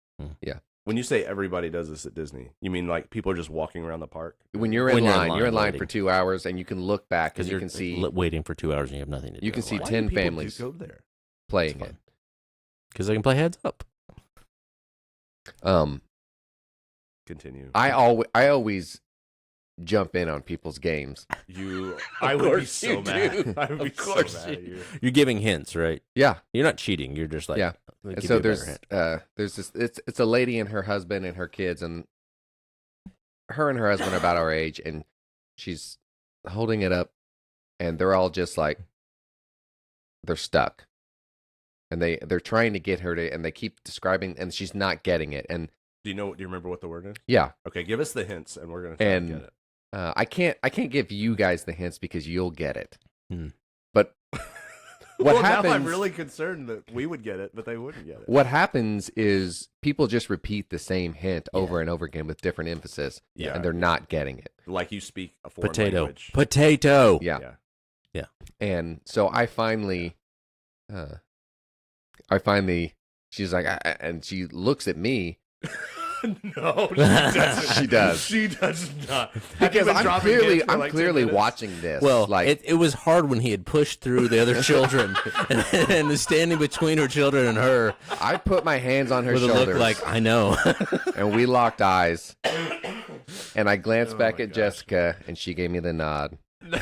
Speaker 2: When you say everybody does this at Disney, you mean like people are just walking around the park?
Speaker 1: When you're in line for 2 hours, and you can look back and
Speaker 3: Because
Speaker 1: you
Speaker 3: you're
Speaker 1: can see
Speaker 3: waiting for 2 hours and you have nothing to do.
Speaker 1: You can see
Speaker 2: Why do
Speaker 1: 10
Speaker 2: people
Speaker 1: families
Speaker 2: go there?
Speaker 1: playing
Speaker 3: It's
Speaker 1: it.
Speaker 3: Because they can play heads up.
Speaker 2: Continue.
Speaker 1: I always jump in on people's games.
Speaker 2: I would be
Speaker 3: course
Speaker 2: so
Speaker 3: you
Speaker 2: mad.
Speaker 3: do.
Speaker 2: I would be
Speaker 3: Of course
Speaker 2: so mad at you.
Speaker 3: You're giving hints, right?
Speaker 1: Yeah.
Speaker 3: You're not cheating. You're just like,
Speaker 1: Yeah.
Speaker 3: "Let me
Speaker 1: And
Speaker 3: give
Speaker 1: so
Speaker 3: you a better hint."
Speaker 1: there's this it's a lady and her husband and her kids, and her husband are about our age, and she's holding it up, and they're all just like, they're stuck, and they're trying to get her to, and they keep describing, and she's not getting it. And
Speaker 2: Do you remember what the word is?
Speaker 1: yeah,
Speaker 2: Okay, give us the hints, and we're gonna try to get it.
Speaker 1: I can't give you guys the hints because you'll get it.
Speaker 3: Hmm.
Speaker 1: But what
Speaker 2: Well,
Speaker 1: happens?
Speaker 2: now I'm really concerned that we would get it, but they wouldn't get it.
Speaker 1: What happens is people just repeat the same hint
Speaker 3: Yeah.
Speaker 1: over and over again with different emphasis,
Speaker 2: Yeah,
Speaker 1: and they're not getting it.
Speaker 2: like you speak a foreign
Speaker 3: Potato.
Speaker 2: language.
Speaker 3: Potato.
Speaker 1: Yeah.
Speaker 2: Yeah.
Speaker 1: And so I finally, she's like, and she looks at me
Speaker 2: No, she doesn't.
Speaker 1: She does.
Speaker 2: She does not.
Speaker 1: because I'm clearly
Speaker 2: like 2 minutes?
Speaker 1: watching this.
Speaker 3: Well,
Speaker 1: like
Speaker 3: it was hard when he had pushed through the other children and was standing between her children and her
Speaker 1: I put my hands on her
Speaker 3: with a
Speaker 1: shoulders,
Speaker 3: look like, I know.
Speaker 1: and we locked eyes. And I glanced
Speaker 2: Oh
Speaker 1: back
Speaker 2: my
Speaker 1: at
Speaker 2: gosh.
Speaker 1: Jessica, and she gave me the nod.
Speaker 3: None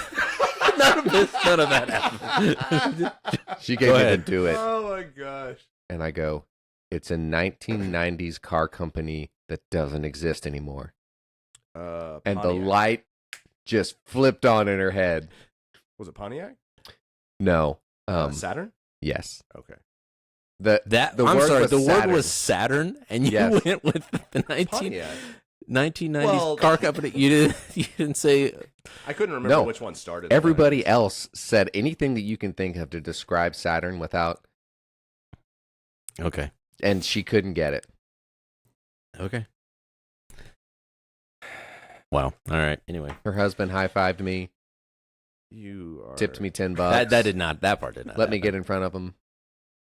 Speaker 3: of that happened.
Speaker 1: She gave me the
Speaker 3: ahead.
Speaker 1: do it,
Speaker 2: Oh my gosh.
Speaker 1: and I go, "It's a 1990s car company that doesn't exist anymore." And the
Speaker 2: Pontiac.
Speaker 1: light just flipped on in her head.
Speaker 2: Was it Pontiac?
Speaker 1: No.
Speaker 2: Saturn?
Speaker 1: Yes.
Speaker 2: Okay.
Speaker 1: The
Speaker 3: I'm
Speaker 1: word
Speaker 3: sorry,
Speaker 1: was
Speaker 3: the word
Speaker 1: Saturn.
Speaker 3: was Saturn, and you
Speaker 1: Yes.
Speaker 3: went with the
Speaker 2: Pontiac.
Speaker 3: 1990s
Speaker 2: Well-
Speaker 3: car company. You didn't say.
Speaker 2: I couldn't remember
Speaker 1: No.
Speaker 2: which one started.
Speaker 1: Everybody else said anything that you can think of to describe Saturn without,
Speaker 3: Okay.
Speaker 1: and she couldn't get it.
Speaker 3: Okay. Wow. All right. Anyway,
Speaker 1: Her husband high-fived me,
Speaker 2: You are...
Speaker 1: tipped me $10.
Speaker 3: that part did not.
Speaker 1: Let me
Speaker 3: happen.
Speaker 1: get in front of him.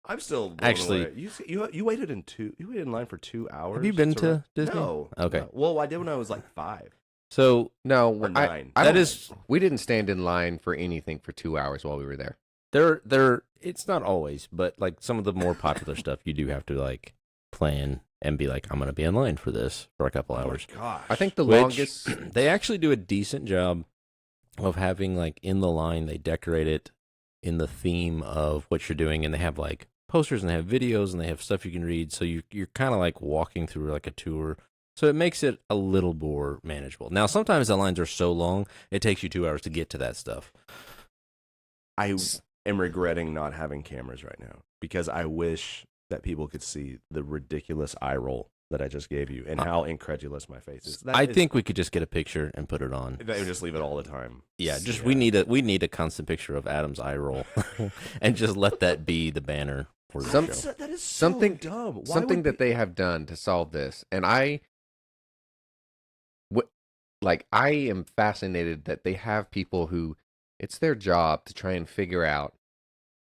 Speaker 2: I'm still blown
Speaker 3: Actually-
Speaker 2: away. You waited in line for 2 hours.
Speaker 3: Have you been to
Speaker 2: rent-
Speaker 3: Disney?
Speaker 2: No.
Speaker 3: Okay.
Speaker 2: No. Well, I did when I was like 5
Speaker 3: So
Speaker 1: No,
Speaker 2: or 9.
Speaker 1: I
Speaker 3: that
Speaker 1: don't-
Speaker 3: is
Speaker 1: we didn't stand in line for anything for 2 hours while we were there.
Speaker 3: there. It's not always, but like some of the more popular stuff, you do have to like plan and be like, I'm going to be in line for this for a couple hours.
Speaker 2: Oh my gosh.
Speaker 1: I think the
Speaker 3: Which-
Speaker 1: longest.
Speaker 3: They actually do a decent job of having like in the line, they decorate it in the theme of what you're doing, and they have like posters and they have videos and they have stuff you can read. So you're kind of like walking through like a tour. So it makes it a little more manageable. Now, sometimes the lines are so long, it takes you 2 hours to get to that stuff.
Speaker 2: I am regretting not having cameras right now because I wish that people could see the ridiculous eye roll that I just gave you and how incredulous my face is.
Speaker 3: I think we could just get a picture and put it on.
Speaker 2: they would just leave it all the time.
Speaker 3: Yeah, just we need a constant picture of Adam's eye roll, and just let that be the banner for the
Speaker 1: Some-
Speaker 3: show.
Speaker 2: That is
Speaker 1: Something-
Speaker 2: dumb. Why
Speaker 1: Something
Speaker 2: would
Speaker 1: that they have done to solve this, and I like I am fascinated that they have people who it's their job to try and figure out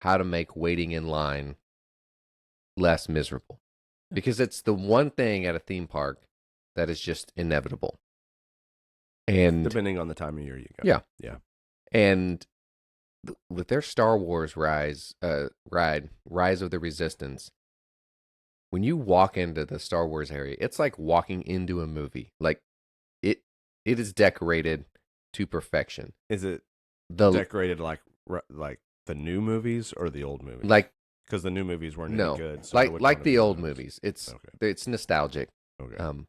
Speaker 1: how to make waiting in line less miserable. Because it's the one thing at a theme park that is just inevitable. And
Speaker 2: Depending on the time of year you go.
Speaker 1: Yeah.
Speaker 2: Yeah.
Speaker 1: and with their Star Wars ride, Rise of the Resistance, when you walk into the Star Wars area, it's like walking into a movie. Like it is decorated to perfection.
Speaker 2: Is it
Speaker 1: The
Speaker 2: decorated like the new movies or the old movies?
Speaker 1: like
Speaker 2: because the new movies weren't
Speaker 1: no,
Speaker 2: any good. So which one
Speaker 1: like
Speaker 2: of
Speaker 1: the old
Speaker 2: those?
Speaker 1: movies. It's
Speaker 2: Okay.
Speaker 1: it's nostalgic.
Speaker 2: Okay.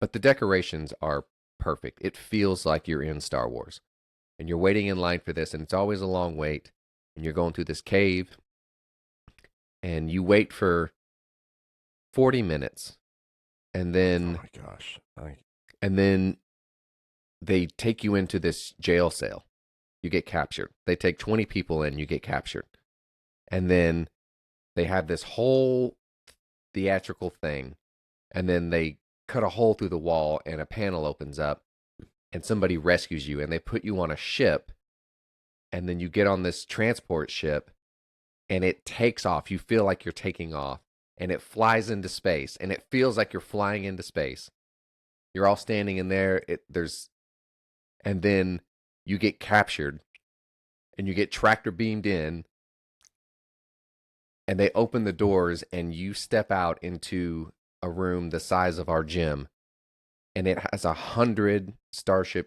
Speaker 1: But the decorations are perfect. It feels like you're in Star Wars. And you're waiting in line for this, and it's always a long wait. And you're going through this cave, and you wait for 40 minutes. And
Speaker 2: Oh
Speaker 1: then
Speaker 2: my gosh.
Speaker 1: and then they take you into this jail cell. You get captured. They take 20 people in, you get captured. And then they have this whole theatrical thing. And then they cut a hole through the wall and a panel opens up and somebody rescues you and they put you on a ship. And then you get on this transport ship and it takes off. You feel like you're taking off and it flies into space and it feels like you're flying into space. You're all standing in there. And then you get captured and you get tractor beamed in and they open the doors and you step out into a room the size of our gym and it has 100 stormtroopers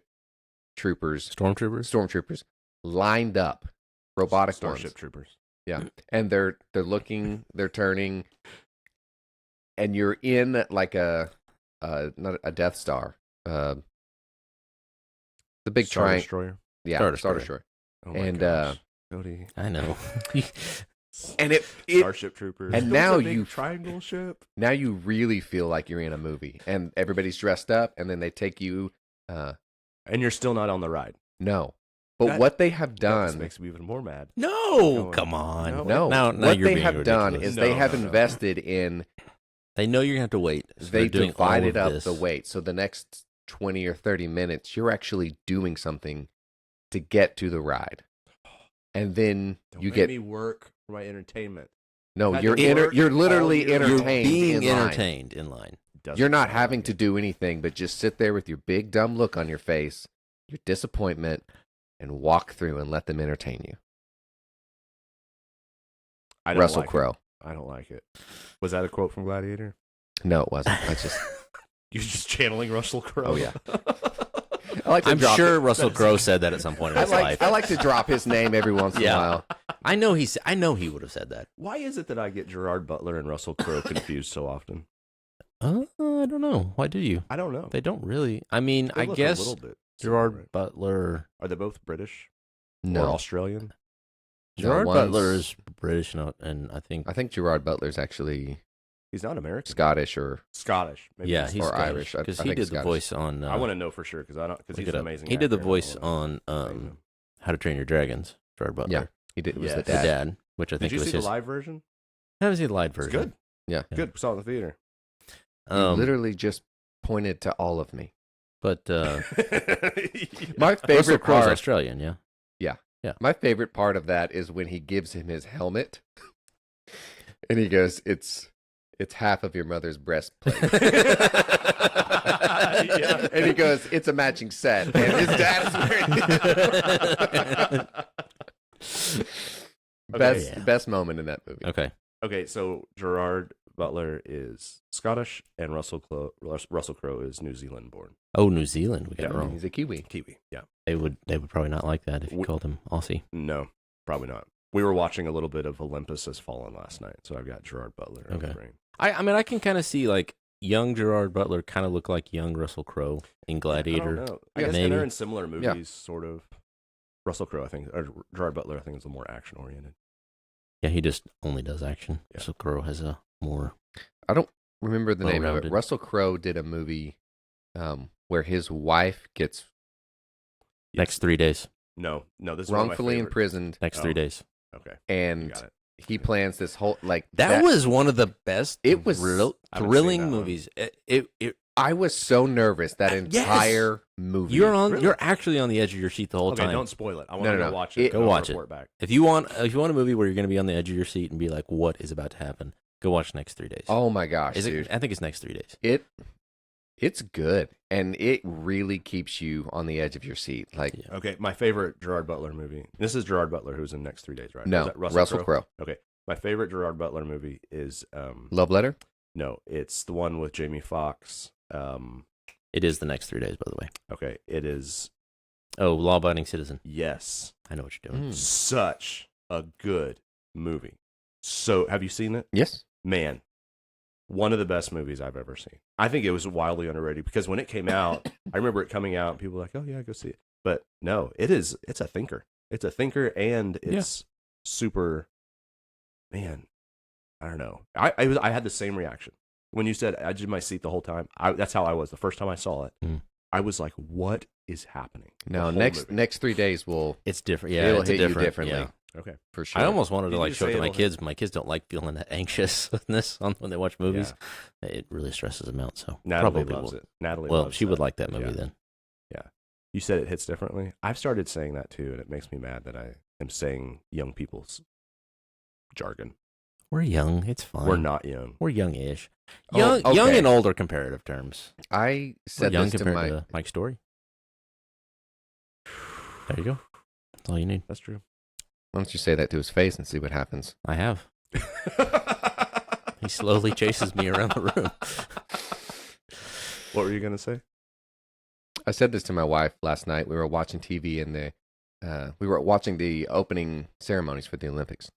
Speaker 1: lined up, robotic
Speaker 2: Starship
Speaker 1: ones.
Speaker 2: Troopers.
Speaker 1: Yeah. And they're looking, they're turning, and you're in like not a Death Star, the big
Speaker 2: Star
Speaker 1: triangle.
Speaker 2: Destroyer.
Speaker 1: Yeah,
Speaker 3: Star
Speaker 1: Star
Speaker 3: Destroyer.
Speaker 1: Destroyer.
Speaker 2: Oh my
Speaker 1: And,
Speaker 2: gosh. Cody.
Speaker 3: I know.
Speaker 1: And it
Speaker 2: Starship Troopers.
Speaker 1: and
Speaker 2: It was
Speaker 1: now
Speaker 2: a big
Speaker 1: you-
Speaker 2: triangle ship.
Speaker 1: now you really feel like you're in a movie, and everybody's dressed up, and then they take you.
Speaker 2: And you're still not on the ride.
Speaker 1: No, but
Speaker 2: That-
Speaker 1: what they have
Speaker 2: That just
Speaker 1: done,
Speaker 2: makes me even more mad.
Speaker 3: No, come on.
Speaker 2: No.
Speaker 1: no,
Speaker 3: Now
Speaker 1: what
Speaker 3: you're
Speaker 1: they
Speaker 3: being
Speaker 1: have done
Speaker 3: ridiculous.
Speaker 1: is they
Speaker 2: No,
Speaker 1: have
Speaker 2: no, no.
Speaker 1: invested in.
Speaker 3: They know you're gonna have to wait. So
Speaker 1: They
Speaker 3: they're doing all
Speaker 1: divided
Speaker 3: of
Speaker 1: up
Speaker 3: this.
Speaker 1: the wait, so the next 20 or 30 minutes, you're actually doing something to get to the ride, and then
Speaker 2: Don't
Speaker 1: you
Speaker 2: make
Speaker 1: get
Speaker 2: me work for my entertainment.
Speaker 1: no.
Speaker 2: I've
Speaker 1: You're
Speaker 2: had to work
Speaker 1: you're literally
Speaker 2: all year long.
Speaker 3: You're
Speaker 1: entertained.
Speaker 3: being
Speaker 1: in line.
Speaker 3: entertained in line.
Speaker 2: Doesn't
Speaker 1: You're not
Speaker 2: sound
Speaker 1: having
Speaker 2: like
Speaker 1: to
Speaker 2: it.
Speaker 1: do anything but just sit there with your big dumb look on your face, your disappointment, and walk through and let them entertain you.
Speaker 2: I don't
Speaker 1: Russell
Speaker 2: like it.
Speaker 1: Crowe.
Speaker 2: I don't like it. Was that a quote from Gladiator?
Speaker 1: No, it wasn't. I just
Speaker 2: You're just channeling Russell Crowe.
Speaker 1: Oh, yeah. I like to
Speaker 3: I'm
Speaker 1: drop
Speaker 3: sure
Speaker 1: it.
Speaker 3: Russell Crowe said that at some point in
Speaker 1: I
Speaker 3: his
Speaker 1: like
Speaker 3: life.
Speaker 1: I like to drop his name every once in
Speaker 3: Yeah.
Speaker 1: a while.
Speaker 3: I know he would have said that.
Speaker 2: Why is it that I get Gerard Butler and Russell Crowe confused so often?
Speaker 3: I don't know. Why do you?
Speaker 2: I don't know.
Speaker 3: They don't really. I mean,
Speaker 2: They
Speaker 3: I
Speaker 2: look
Speaker 3: guess
Speaker 2: a little bit
Speaker 3: Gerard
Speaker 2: similar, right?
Speaker 3: Butler.
Speaker 2: Are they both British or
Speaker 1: No,
Speaker 2: Australian?
Speaker 1: No,
Speaker 3: Gerard
Speaker 1: one's-
Speaker 3: Butler is British, and I think.
Speaker 1: I think Gerard Butler's actually
Speaker 2: He's not American.
Speaker 1: Scottish or
Speaker 2: Scottish. Maybe
Speaker 3: yeah, he's
Speaker 1: or
Speaker 3: Scottish,
Speaker 1: Irish. I
Speaker 3: because
Speaker 1: think
Speaker 3: he did the
Speaker 1: Scottish.
Speaker 3: voice on.
Speaker 2: I want to know for sure because
Speaker 3: look
Speaker 2: he's
Speaker 3: it
Speaker 2: an
Speaker 3: up.
Speaker 2: amazing.
Speaker 3: He did the
Speaker 2: actor, and I
Speaker 3: voice
Speaker 2: wanna
Speaker 3: on
Speaker 2: name him.
Speaker 3: How to Train Your Dragons. Gerard Butler.
Speaker 1: Yeah, he did. It was
Speaker 2: Yes.
Speaker 1: the
Speaker 3: The
Speaker 1: dad.
Speaker 3: dad, which I
Speaker 2: Did
Speaker 3: think
Speaker 2: you
Speaker 3: was
Speaker 2: see
Speaker 3: his.
Speaker 2: the live version?
Speaker 3: I haven't seen the live
Speaker 2: It's
Speaker 3: version.
Speaker 2: good.
Speaker 1: Yeah.
Speaker 2: Good. We saw it in the theater.
Speaker 1: He literally just pointed to all of me.
Speaker 3: But
Speaker 1: My
Speaker 3: Russell
Speaker 1: favorite
Speaker 3: Crowe's
Speaker 1: part.
Speaker 3: Australian, yeah.
Speaker 1: My favorite part of that is when he gives him his helmet, and he goes, "It's half of your mother's breastplate."
Speaker 2: Yeah.
Speaker 1: And he goes, "It's a matching set." And his dad is wearing
Speaker 2: Okay.
Speaker 1: best moment in that movie.
Speaker 3: Okay.
Speaker 2: Okay, so Gerard Butler is Scottish and Russell Crowe is New Zealand born.
Speaker 3: Oh, New Zealand. We got it
Speaker 1: Yeah,
Speaker 3: wrong.
Speaker 1: he's a Kiwi.
Speaker 2: Kiwi. Yeah.
Speaker 3: They would probably not like that if you
Speaker 2: We-
Speaker 3: called him Aussie.
Speaker 2: No, probably not. We were watching a little bit of Olympus Has Fallen last night, so I've got Gerard Butler in
Speaker 3: Okay.
Speaker 2: the brain.
Speaker 3: I mean, I can kind of see like young Gerard Butler kind of look like young Russell Crowe in
Speaker 2: I
Speaker 3: Gladiator.
Speaker 2: don't know. I
Speaker 1: Yeah,
Speaker 2: guess
Speaker 3: maybe.
Speaker 2: they're in similar movies, sort of. Russell Crowe, I think, or Gerard Butler, I think, is a more action oriented.
Speaker 3: Yeah, he just only does action.
Speaker 2: Yeah.
Speaker 3: Russell Crowe has a more.
Speaker 1: I don't remember the name of it.
Speaker 3: Well-rounded.
Speaker 1: Russell Crowe did a movie where his wife gets
Speaker 3: Next 3 days.
Speaker 2: No, this is
Speaker 1: wrongfully
Speaker 2: one of my favorite-
Speaker 1: imprisoned,
Speaker 3: Next 3 days.
Speaker 2: Okay, you
Speaker 1: and
Speaker 2: got it.
Speaker 1: he plans this whole
Speaker 3: That was one of the best.
Speaker 1: It was-
Speaker 3: thrill-
Speaker 2: I haven't
Speaker 3: thrilling
Speaker 2: seen that one.
Speaker 3: movies. It
Speaker 1: I was so nervous that entire movie.
Speaker 3: You're actually on the edge of your seat the whole
Speaker 2: Okay,
Speaker 3: time.
Speaker 2: don't spoil it. I want to go watch it.
Speaker 3: Go
Speaker 2: and
Speaker 3: watch
Speaker 2: report back.
Speaker 3: If you want a movie where you're going to be on the edge of your seat and be like, what is about to happen? Go watch Next 3 Days.
Speaker 1: Oh my gosh, dude!
Speaker 3: I think it's Next 3 Days.
Speaker 1: It's good, and it really keeps you on the edge of your seat. Like,
Speaker 2: Okay, my favorite Gerard Butler movie. This is Gerard Butler who's in Next 3 Days, right?
Speaker 1: no,
Speaker 2: Is that
Speaker 1: Russell Crowe.
Speaker 2: Okay, my favorite Gerard Butler movie is
Speaker 1: Love Letter.
Speaker 2: no, it's the one with Jamie Foxx.
Speaker 3: It is the Next 3 Days, by the way.
Speaker 2: Okay, it is.
Speaker 3: Oh, Law Abiding Citizen.
Speaker 2: Yes,
Speaker 3: I know what you're doing.
Speaker 2: such a good movie. So, have you seen it?
Speaker 1: Yes.
Speaker 2: Man, one of the best movies I've ever seen. I think it was wildly underrated because when it came out, I remember it coming out and people were like, "Oh yeah, go see it." But no, it's a thinker. It's a thinker and it's super, man, I don't know. I had the same reaction. When you said edge of my seat the whole time, that's how I was. The first time I saw it, I was like, what is happening?
Speaker 1: No, next 3 days will
Speaker 3: It's different. Yeah,
Speaker 1: it'll
Speaker 3: it's
Speaker 1: hit you
Speaker 3: different.
Speaker 1: differently.
Speaker 3: Yeah.
Speaker 2: Okay.
Speaker 1: For sure.
Speaker 3: I almost wanted to
Speaker 2: Did
Speaker 3: like
Speaker 2: you
Speaker 3: show it
Speaker 2: say
Speaker 3: to my
Speaker 2: it'll
Speaker 3: kids. My kids don't like feeling that anxious when they watch movies.
Speaker 2: Yeah.
Speaker 3: It really stresses them out. So
Speaker 2: Natalie
Speaker 3: probably
Speaker 2: loves
Speaker 3: will.
Speaker 2: it. Natalie
Speaker 3: Well,
Speaker 2: loves
Speaker 3: she would
Speaker 2: that.
Speaker 3: like that movie
Speaker 2: Yeah.
Speaker 3: then.
Speaker 2: You said it hits differently. I've started saying that too, and it makes me mad that I am saying young people's jargon.
Speaker 3: We're young. It's fine.
Speaker 2: We're not young.
Speaker 3: We're young-ish.
Speaker 1: Oh,
Speaker 3: Young
Speaker 1: okay.
Speaker 3: and old are comparative terms.
Speaker 1: I
Speaker 3: We're
Speaker 1: said
Speaker 3: young
Speaker 1: this to
Speaker 3: compared
Speaker 1: my
Speaker 3: to Mike Story. There you go. That's all you need.
Speaker 2: That's true.
Speaker 1: Why don't you say that to his face and see what happens?
Speaker 3: I have. He slowly chases me around the room.
Speaker 2: What were you gonna say?
Speaker 1: I said this to my wife last night. We were watching TV and we were watching the opening ceremonies for the Olympics.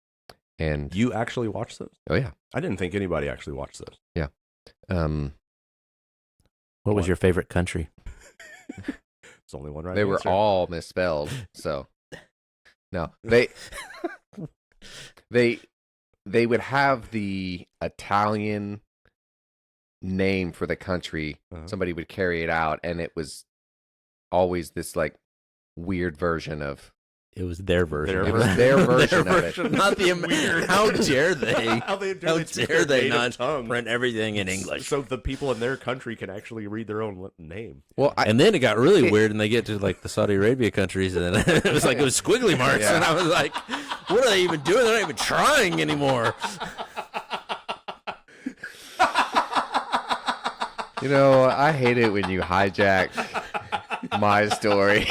Speaker 1: And
Speaker 2: You actually watched those?
Speaker 1: oh yeah,
Speaker 2: I didn't think anybody actually watched those.
Speaker 3: What was your favorite country?
Speaker 2: It's only one right.
Speaker 1: they were
Speaker 2: answer.
Speaker 1: all misspelled. So no, they would have the Italian name for the country.
Speaker 2: Uh-huh.
Speaker 1: Somebody would carry it out, and it was always this like weird version of.
Speaker 3: It was their version.
Speaker 2: Their
Speaker 1: It was their version of it.
Speaker 3: Not the
Speaker 2: Weird.
Speaker 3: How dare they?
Speaker 2: How
Speaker 3: How
Speaker 2: speak
Speaker 3: dare
Speaker 2: their
Speaker 3: they
Speaker 2: native
Speaker 3: not
Speaker 2: tongue?
Speaker 3: print everything in English?
Speaker 2: So the people in their country can actually read their own name.
Speaker 1: Well,
Speaker 3: And then it got really weird, and they get to like the Saudi Arabia countries, and it was like it was squiggly marks,
Speaker 1: Yeah.
Speaker 3: and I was like, "What are they even doing? They're not even trying anymore."
Speaker 1: I hate it when you hijack my story.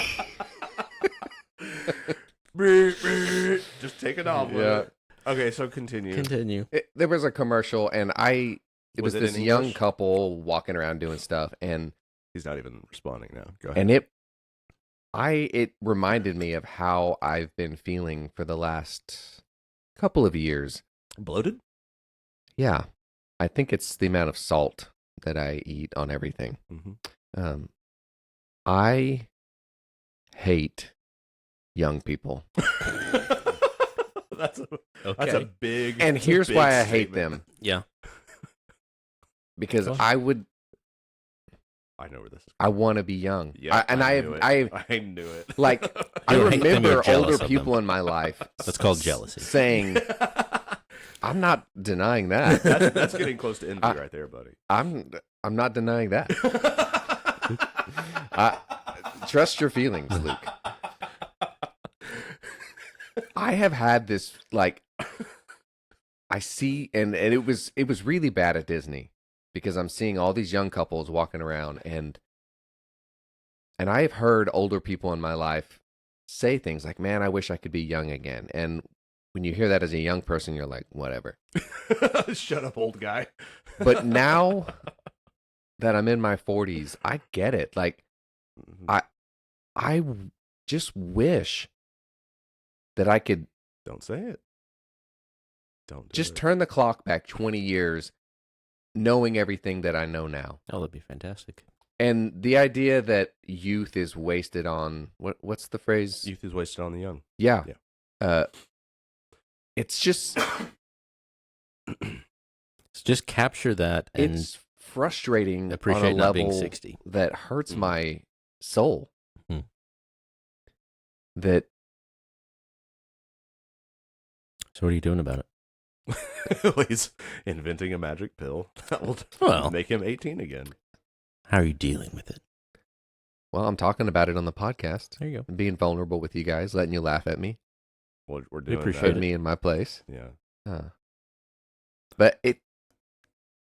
Speaker 2: Just take it off.
Speaker 1: Yeah.
Speaker 2: With it. Okay, so continue.
Speaker 3: Continue.
Speaker 1: There was a commercial, and it was
Speaker 2: it
Speaker 1: this
Speaker 2: in
Speaker 1: young
Speaker 2: English?
Speaker 1: couple walking around doing stuff, and
Speaker 2: He's not even responding now. Go ahead.
Speaker 1: it reminded me of how I've been feeling for the last couple of years.
Speaker 2: Bloated?
Speaker 1: Yeah, I think it's the amount of salt that I eat on everything.
Speaker 2: Mm-hmm.
Speaker 1: I hate young people.
Speaker 2: That's a
Speaker 3: Okay.
Speaker 2: big.
Speaker 1: And
Speaker 2: that's a
Speaker 1: here's
Speaker 2: big
Speaker 1: why I hate
Speaker 2: statement.
Speaker 1: them.
Speaker 3: Yeah.
Speaker 1: Because
Speaker 3: Go on.
Speaker 2: I know where this is.
Speaker 1: I want to be young.
Speaker 2: Yeah,
Speaker 1: I
Speaker 2: knew it. I knew it.
Speaker 1: like, I
Speaker 3: You hate them,
Speaker 1: remember
Speaker 3: you're jealous
Speaker 1: older
Speaker 3: of
Speaker 1: people
Speaker 3: them.
Speaker 1: in my life
Speaker 3: That's called jealousy.
Speaker 1: saying, I'm not denying that.
Speaker 2: that's getting close to envy right there, buddy.
Speaker 1: I'm not denying that. Trust your feelings, Luke. I have had this like I see and it was really bad at Disney because I'm seeing all these young couples walking around and I have heard older people in my life say things like, "Man, I wish I could be young again." And when you hear that as a young person, you're like, "Whatever."
Speaker 2: Shut up, old guy.
Speaker 1: But now that I'm in my 40s, I get it. Like I just wish that I could
Speaker 2: Don't say it. Don't do
Speaker 1: just
Speaker 2: it.
Speaker 1: turn the clock back 20 years knowing everything that I know now.
Speaker 3: Oh, that'd be fantastic.
Speaker 1: And the idea that youth is wasted on what's the phrase?
Speaker 2: Youth is wasted on the young.
Speaker 1: Yeah.
Speaker 2: Yeah.
Speaker 1: It's just
Speaker 3: Just capture that and
Speaker 1: it's frustrating
Speaker 3: appreciate
Speaker 1: on a
Speaker 3: not being
Speaker 1: level
Speaker 3: 60.
Speaker 1: that hurts my soul.
Speaker 3: Hmm.
Speaker 1: That
Speaker 3: So what are you doing about it?
Speaker 2: He's inventing a magic pill that will
Speaker 3: Well.
Speaker 2: make him 18 again.
Speaker 3: How are you dealing with it?
Speaker 1: Well, I'm talking about it on the podcast.
Speaker 3: There you go.
Speaker 1: I'm being vulnerable with you guys, letting you laugh at me,
Speaker 2: We're doing
Speaker 3: appreciate
Speaker 1: put
Speaker 3: it.
Speaker 1: me in my place.
Speaker 2: Yeah.
Speaker 1: But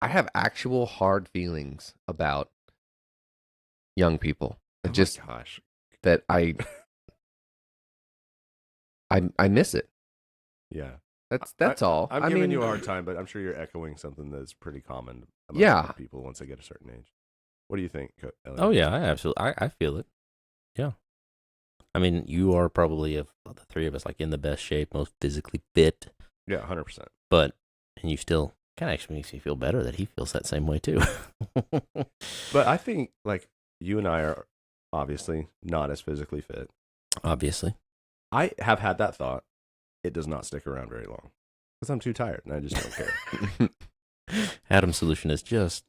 Speaker 1: I have actual hard feelings about young people.
Speaker 2: Oh
Speaker 1: Just
Speaker 2: my gosh.
Speaker 1: that I miss it.
Speaker 2: Yeah.
Speaker 1: That's all.
Speaker 2: I'm
Speaker 1: I
Speaker 2: giving
Speaker 1: mean,
Speaker 2: you a hard time, but I'm sure you're echoing something that's pretty common among
Speaker 1: Yeah.
Speaker 2: people once they get a certain age. What do you think, Elliot?
Speaker 3: Oh yeah, I absolutely. I feel it. Yeah. I mean, you are probably of the three of us like in the best shape, most physically fit,
Speaker 2: Yeah, 100%.
Speaker 3: but and you still kind of actually makes me feel better that he feels that same way too.
Speaker 2: But I think like you and I are obviously not as physically fit.
Speaker 3: Obviously.
Speaker 2: I have had that thought. It does not stick around very long because I'm too tired and I just don't care.
Speaker 3: Adam's solution is just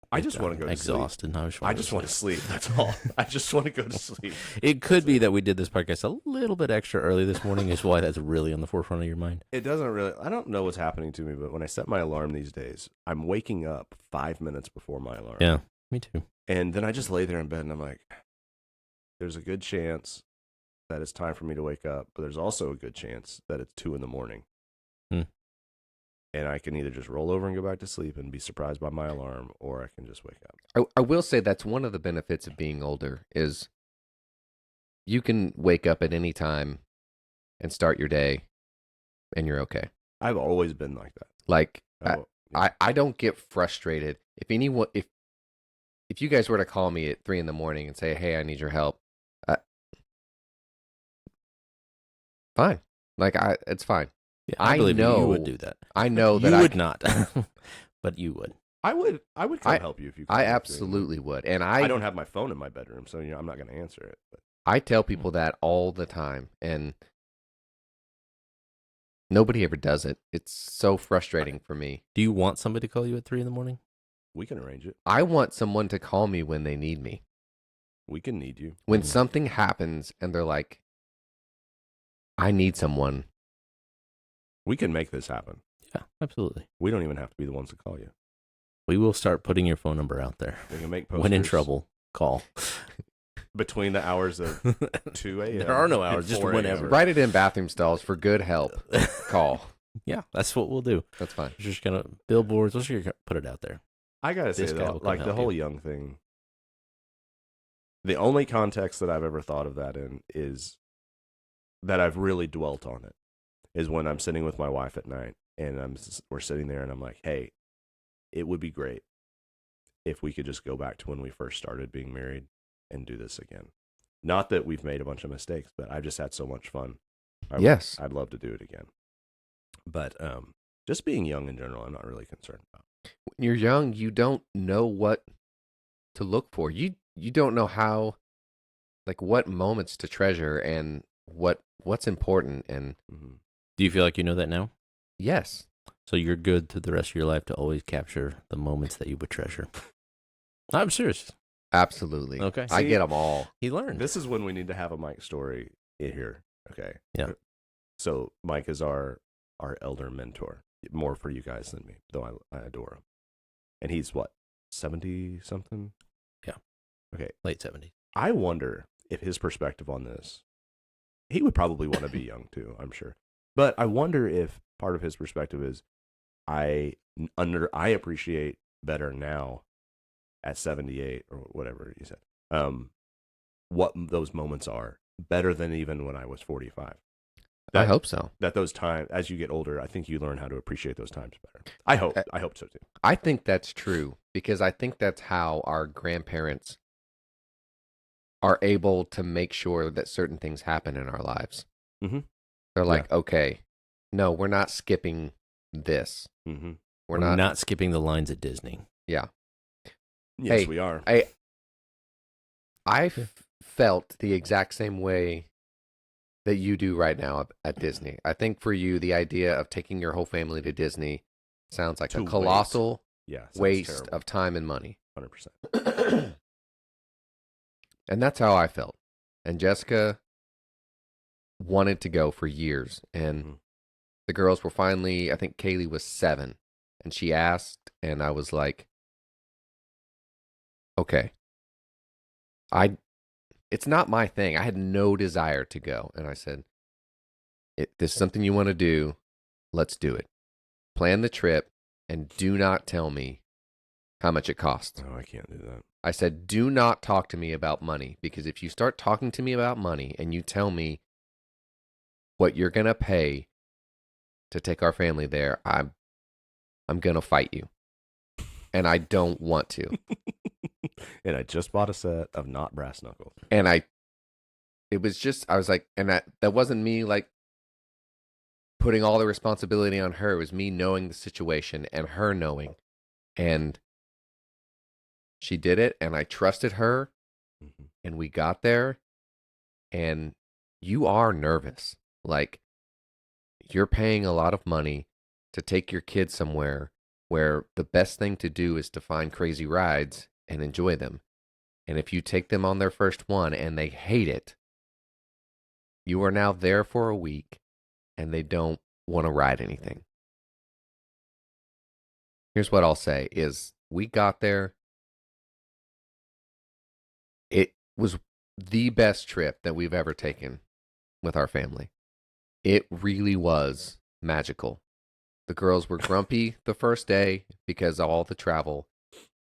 Speaker 2: I just want to go to
Speaker 3: exhausted.
Speaker 2: sleep. I just want to sleep. That's all. I just want to go to sleep.
Speaker 3: It could be that we did this podcast a little bit extra early this morning, is why that's really on the forefront of your mind.
Speaker 2: It doesn't really, I don't know what's happening to me, but when I set my alarm these days, I'm waking up 5 minutes before my alarm.
Speaker 3: Yeah, me too.
Speaker 2: And then I just lay there in bed and I'm like, there's a good chance that it's time for me to wake up, but there's also a good chance that it's 2 a.m. And I can either just roll over and go back to sleep and be surprised by my alarm, or I can just wake up.
Speaker 1: I will say that's one of the benefits of being older is you can wake up at any time and start your day and you're okay.
Speaker 2: I've always been like that.
Speaker 1: Like
Speaker 2: Oh, yeah.
Speaker 1: I don't get frustrated if anyone if you guys were to call me at 3 a.m. and say, "Hey, I need your help," fine. Like it's fine.
Speaker 3: Yeah,
Speaker 1: I
Speaker 3: believe
Speaker 1: know
Speaker 3: you would do that.
Speaker 1: I know that
Speaker 3: You
Speaker 1: I
Speaker 3: would not, but you would.
Speaker 2: I would come help you if you called
Speaker 1: I
Speaker 2: me at 3 a.m.
Speaker 1: absolutely would, and
Speaker 2: I don't have my phone in my bedroom, so I'm not going to answer it. But
Speaker 1: I tell people that all the time, and nobody ever does it. It's so frustrating for me.
Speaker 3: Do you want somebody to call you at 3 a.m?
Speaker 2: we can arrange it.
Speaker 1: I want someone to call me when they need me.
Speaker 2: We can need you.
Speaker 1: When
Speaker 3: Mhm.
Speaker 1: something happens and they're like, I need someone.
Speaker 2: We can make this happen.
Speaker 3: Yeah, absolutely.
Speaker 2: We don't even have to be the ones to call you.
Speaker 3: We will start putting your phone number out there.
Speaker 2: We can make posters.
Speaker 3: When in trouble, call.
Speaker 2: Between the hours of 2 a.m.
Speaker 3: There are no
Speaker 2: and
Speaker 3: hours, just
Speaker 2: 4 a.m.
Speaker 3: whenever.
Speaker 1: Write it in bathroom stalls for good help. Call.
Speaker 3: Yeah, that's what we'll do.
Speaker 1: That's fine.
Speaker 3: We're just gonna billboards. Let's just put it out there.
Speaker 2: I gotta say
Speaker 3: This guy will
Speaker 2: though,
Speaker 3: come
Speaker 2: like the
Speaker 3: help
Speaker 2: whole
Speaker 3: you.
Speaker 2: young thing. The only context that I've ever thought of that in is that I've really dwelt on it is when I'm sitting with my wife at night and we're sitting there and I'm like, hey, it would be great if we could just go back to when we first started being married and do this again. Not that we've made a bunch of mistakes, but I've just had so much fun.
Speaker 1: Yes.
Speaker 2: I'd love to do it again. But just being young in general, I'm not really concerned about.
Speaker 1: When you're young, you don't know what to look for. You don't know how, like, what moments to treasure and what's important. And
Speaker 2: Mm-hmm.
Speaker 3: Do you feel like you know that now?
Speaker 1: yes,
Speaker 3: So you're good through the rest of your life to always capture the moments that you would treasure. I'm serious.
Speaker 1: absolutely.
Speaker 3: Okay.
Speaker 1: I
Speaker 2: See,
Speaker 1: get them all.
Speaker 3: He learned.
Speaker 2: This is when we need to have a Mike story in here. Okay.
Speaker 3: Yeah.
Speaker 2: So Mike is our elder mentor, more for you guys than me, though I adore him. And he's what, 70 something?
Speaker 3: Yeah.
Speaker 2: Okay.
Speaker 3: Late 70s.
Speaker 2: I wonder if his perspective on this, he would probably want to be young too, I'm sure. But I wonder if part of his perspective is I appreciate better now at 78 or whatever you said. What those moments are better than even when I was 45.
Speaker 1: I hope so.
Speaker 2: That those times, as you get older, I think you learn how to appreciate those times better. I hope so too.
Speaker 1: I think that's true because I think that's how our grandparents are able to make sure that certain things happen in our lives.
Speaker 2: Mm-hmm.
Speaker 1: They're like, okay, no, we're not skipping this.
Speaker 2: Mm-hmm.
Speaker 1: We're
Speaker 3: We're
Speaker 1: not.
Speaker 3: not skipping the lines at Disney.
Speaker 1: Yeah.
Speaker 2: Yes,
Speaker 1: Hey,
Speaker 2: we are.
Speaker 1: I felt the exact same way that you do right now at Disney. I think for you, the idea of taking your whole family to Disney sounds like
Speaker 2: To
Speaker 1: a colossal
Speaker 2: Yeah, sounds
Speaker 1: waste
Speaker 2: terrible.
Speaker 1: of time and money.
Speaker 2: 100%.
Speaker 1: And that's how I felt. And Jessica wanted to go for years. And
Speaker 2: Mhm.
Speaker 1: the girls were finally, I think Kaylee was 7. And she asked, and I was like, okay, it's not my thing. I had no desire to go. And I said, this is something you want to do. Let's do it. Plan the trip and do not tell me how much it costs.
Speaker 2: Oh, I can't do that.
Speaker 1: I said, do not talk to me about money, because if you start talking to me about money and you tell me what you're going to pay to take our family there, I'm going to fight you. And I don't want to.
Speaker 2: And I just bought a set of not brass knuckles.
Speaker 1: And I was like, and that wasn't me like putting all the responsibility on her. It was me knowing the situation and her knowing. And she did it, and I trusted her, and we got there, and you are nervous. Like, you're paying a lot of money to take your kids somewhere where the best thing to do is to find crazy rides and enjoy them. And if you take them on their first one and they hate it, you are now there for a week and they don't want to ride anything. Here's what I'll say is we got there. It was the best trip that we've ever taken with our family. It really was magical. The girls were grumpy the first day because of all the travel.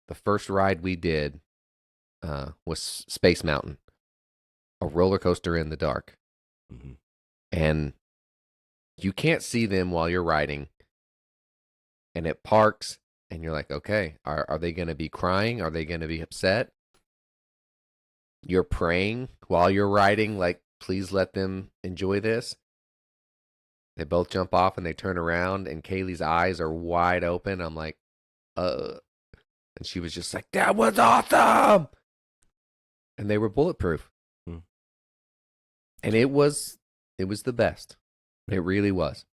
Speaker 1: The first ride we did was Space Mountain, a roller coaster in the dark.
Speaker 2: Mm-hmm.
Speaker 1: And you can't see them while you're riding. And it parks, and you're like, okay, are they going to be crying? Are they going to be upset? You're praying while you're riding, like, please let them enjoy this. They both jump off and they turn around, and Kaylee's eyes are wide open. I'm like, And she was just like, that was awesome. And they were bulletproof. And it was the best. It really was.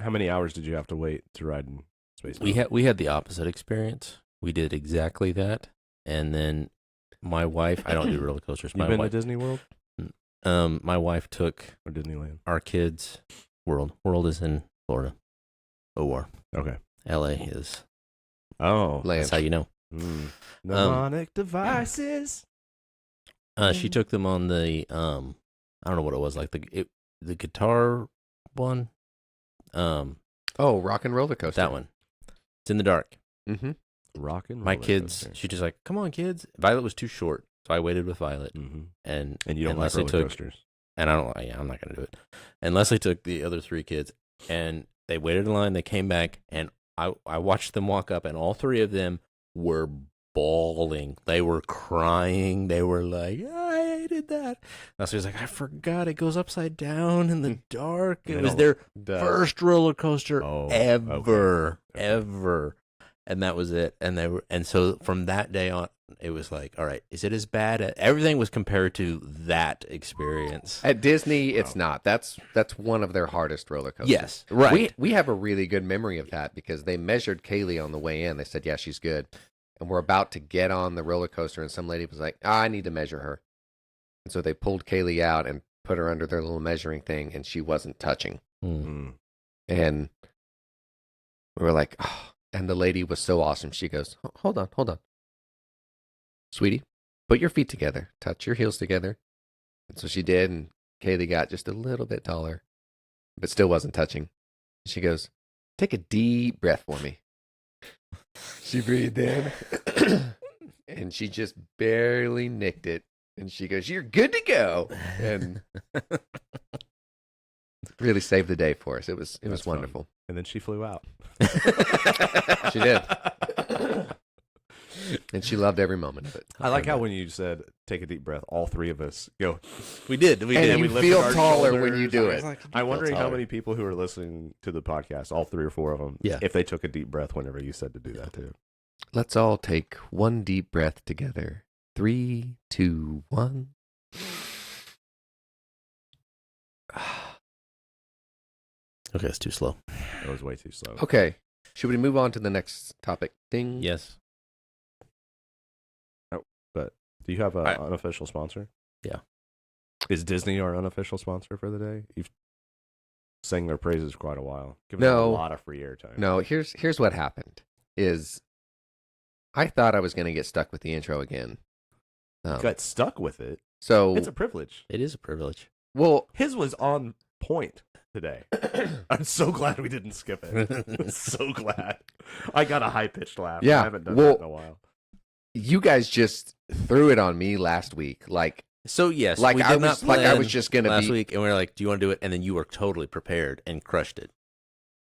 Speaker 2: How many hours did you have to wait to ride in Space Mountain?
Speaker 3: We had the opposite experience. We did exactly that. And then my wife, I don't do roller coasters.
Speaker 2: You been to Disney World?
Speaker 3: My wife took
Speaker 2: Or Disneyland?
Speaker 3: our kids. World is in Florida. OR.
Speaker 2: Okay.
Speaker 3: LA is.
Speaker 2: Oh.
Speaker 1: Land.
Speaker 3: That's how you know.
Speaker 2: Mnemonic devices.
Speaker 3: She took them on the I don't know what it was, like the guitar one.
Speaker 1: Oh, Rock and Roller Coaster.
Speaker 3: That one. It's in the dark.
Speaker 1: Mm-hmm.
Speaker 2: Rockin'
Speaker 3: My
Speaker 2: roller
Speaker 3: kids,
Speaker 2: coaster.
Speaker 3: she just like, come on, kids. Violet was too short, so I waited with Violet.
Speaker 2: Mm-hmm.
Speaker 3: And
Speaker 2: you don't like
Speaker 3: Leslie
Speaker 2: roller
Speaker 3: took,
Speaker 2: coasters.
Speaker 3: and I don't. Yeah, I'm not gonna do it. And Leslie took the other three kids, and they waited in line. They came back, and I watched them walk up, and all three of them were bawling. They were crying. They were like, I hated that. Leslie was like, I forgot it goes upside down in the dark. It was their first roller coaster ever. And that was it. And so from that day on, it was like, all right, is it as bad? Everything was compared to that experience.
Speaker 1: At Disney, it's not. That's one of their hardest roller coasters.
Speaker 3: Yes, right.
Speaker 1: We have a really good memory of that because they measured Kaylee on the way in. They said, yeah, she's good. And we're about to get on the roller coaster, and some lady was like, I need to measure her. And so they pulled Kaylee out and put her under their little measuring thing, and she wasn't touching.
Speaker 3: Mm.
Speaker 1: And we were like, oh. And the lady was so awesome. She goes, hold on. Sweetie, put your feet together. Touch your heels together. And so she did, and Kaylee got just a little bit taller, but still wasn't touching. She goes, take a deep breath for me. She breathed in, and she just barely nicked it. And she goes, you're good to go. And really saved the day for us. It was wonderful.
Speaker 2: Fun. And then she flew out.
Speaker 1: She did. And she loved every moment of it.
Speaker 2: I like how when you said, take a deep breath, all three of us go.
Speaker 3: We did.
Speaker 1: And
Speaker 3: We
Speaker 1: you
Speaker 2: lifted
Speaker 1: feel
Speaker 2: our
Speaker 1: taller when
Speaker 2: shoulders.
Speaker 1: you do it.
Speaker 2: I'm wondering how
Speaker 3: taller.
Speaker 2: many people who are listening to the podcast, all three or four of them,
Speaker 3: Yeah.
Speaker 2: if they took a deep breath whenever you said to do that too.
Speaker 1: Let's all take one deep breath together. 3, 2, 1.
Speaker 3: Okay, it's too slow.
Speaker 2: That was way too slow.
Speaker 1: Okay. Should we move on to the next topic? Ding.
Speaker 3: Yes.
Speaker 2: But do you have an unofficial sponsor?
Speaker 3: Yeah.
Speaker 2: Is Disney our unofficial sponsor for the day? You've sang their praises quite a while. Giving
Speaker 1: No.
Speaker 2: them a lot of free airtime.
Speaker 1: No, here's what happened is I thought I was going to get stuck with the intro again.
Speaker 2: Got stuck with it.
Speaker 1: So
Speaker 2: It's a privilege.
Speaker 3: It is a privilege.
Speaker 1: well,
Speaker 2: His was on point today. I'm so glad we didn't skip it. I'm so glad. I got a high pitched laugh.
Speaker 1: Yeah,
Speaker 2: I haven't done that in a while.
Speaker 1: you guys just threw it on me last week. Like
Speaker 3: So yes,
Speaker 1: Like
Speaker 3: we
Speaker 1: I
Speaker 3: did
Speaker 1: was
Speaker 3: not plan
Speaker 1: just going to
Speaker 3: last
Speaker 1: be
Speaker 3: week, and we were like, "Do you want to do it?" And then you were totally prepared and crushed it.